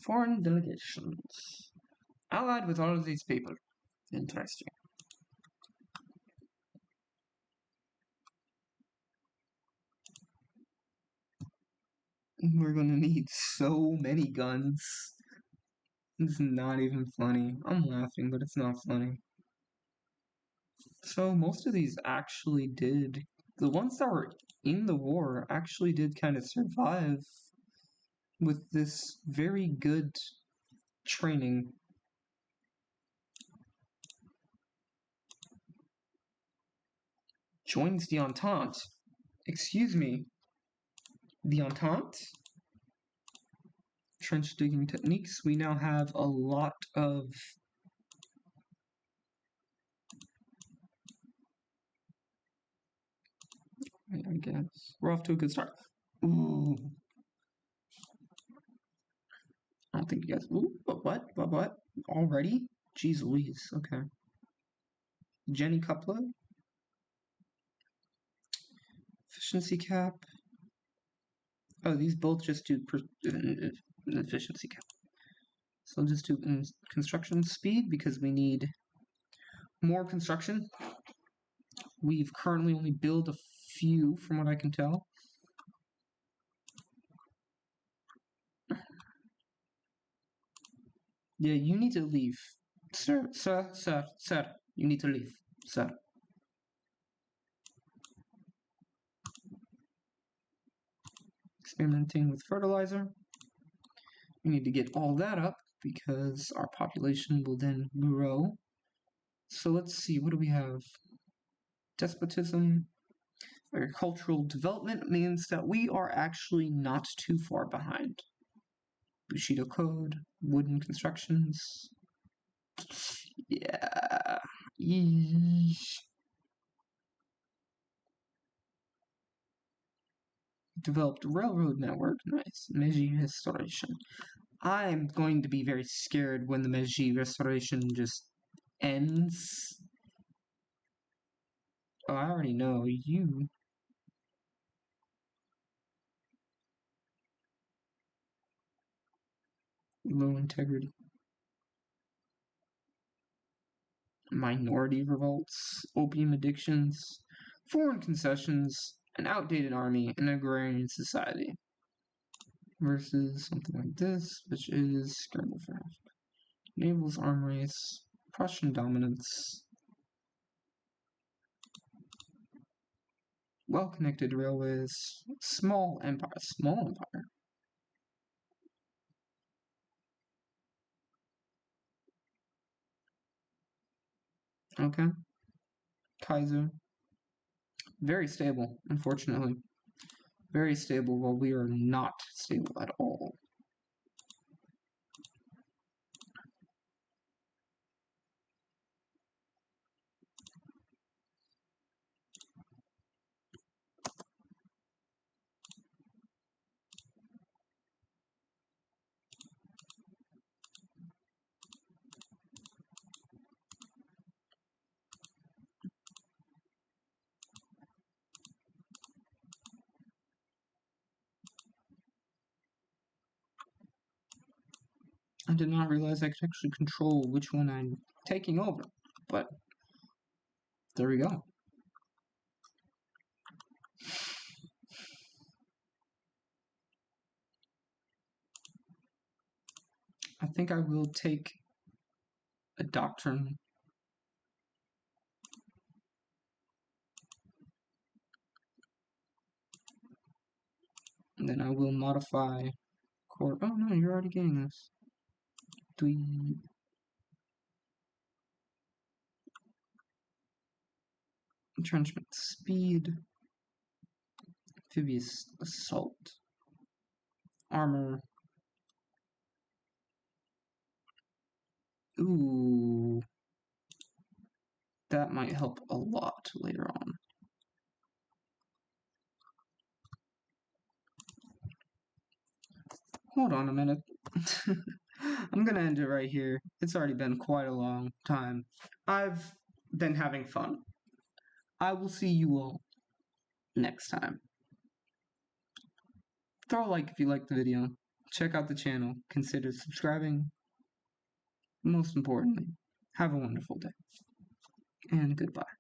Foreign delegations. Allied with all of these people. Interesting. We're gonna need so many guns. It's not even funny. I'm laughing, but it's not funny. So most of these actually did. The ones that were in the war actually did kind of survive with this very good training. Joins the Entente. Excuse me, the Entente? Trench digging techniques. We now have a lot of I guess we're off to a good start. Ooh, I don't think you guys. Ooh, but what? What? Already? Jeez Louise. Okay. Jenny Coupler. Efficiency cap. Oh, these both just do efficiency cap. So I'll just do construction speed because we need more construction. We've currently only built a few from what I can tell. Yeah, you need to leave. Sir, you need to leave, sir. Experimenting with fertilizer. We need to get all that up because our population will then grow. So let's see, what do we have? Despotism. Agricultural development means that we are actually not too far behind. Bushido code, wooden constructions. Yeah. Yeesh. Developed railroad network. Nice. Meiji restoration. I'm going to be very scared when the Meiji restoration just ends. Oh, I already know. You. Low integrity. Minority revolts, opium addictions, foreign concessions, an outdated army, and agrarian society. Versus something like this, which is Scramble Fast. Naval's arm race, Prussian dominance, well-connected railways, small empire. Okay. Kaiser. Very stable, unfortunately. Very stable while we are not stable at all. I did not realize I could actually control which one I'm taking over, but there we go. I think I will take a doctrine. And then I will modify core. Oh no, you're already getting this. Dweeb. Entrenchment speed. Amphibious assault. Armor. That might help a lot later on. Hold on a minute. I'm gonna end it right here. It's already been quite a long time. I've been having fun. I will see you all next time. Throw a like if you liked the video. Check out the channel. Consider subscribing. Most importantly, have a wonderful day. And goodbye.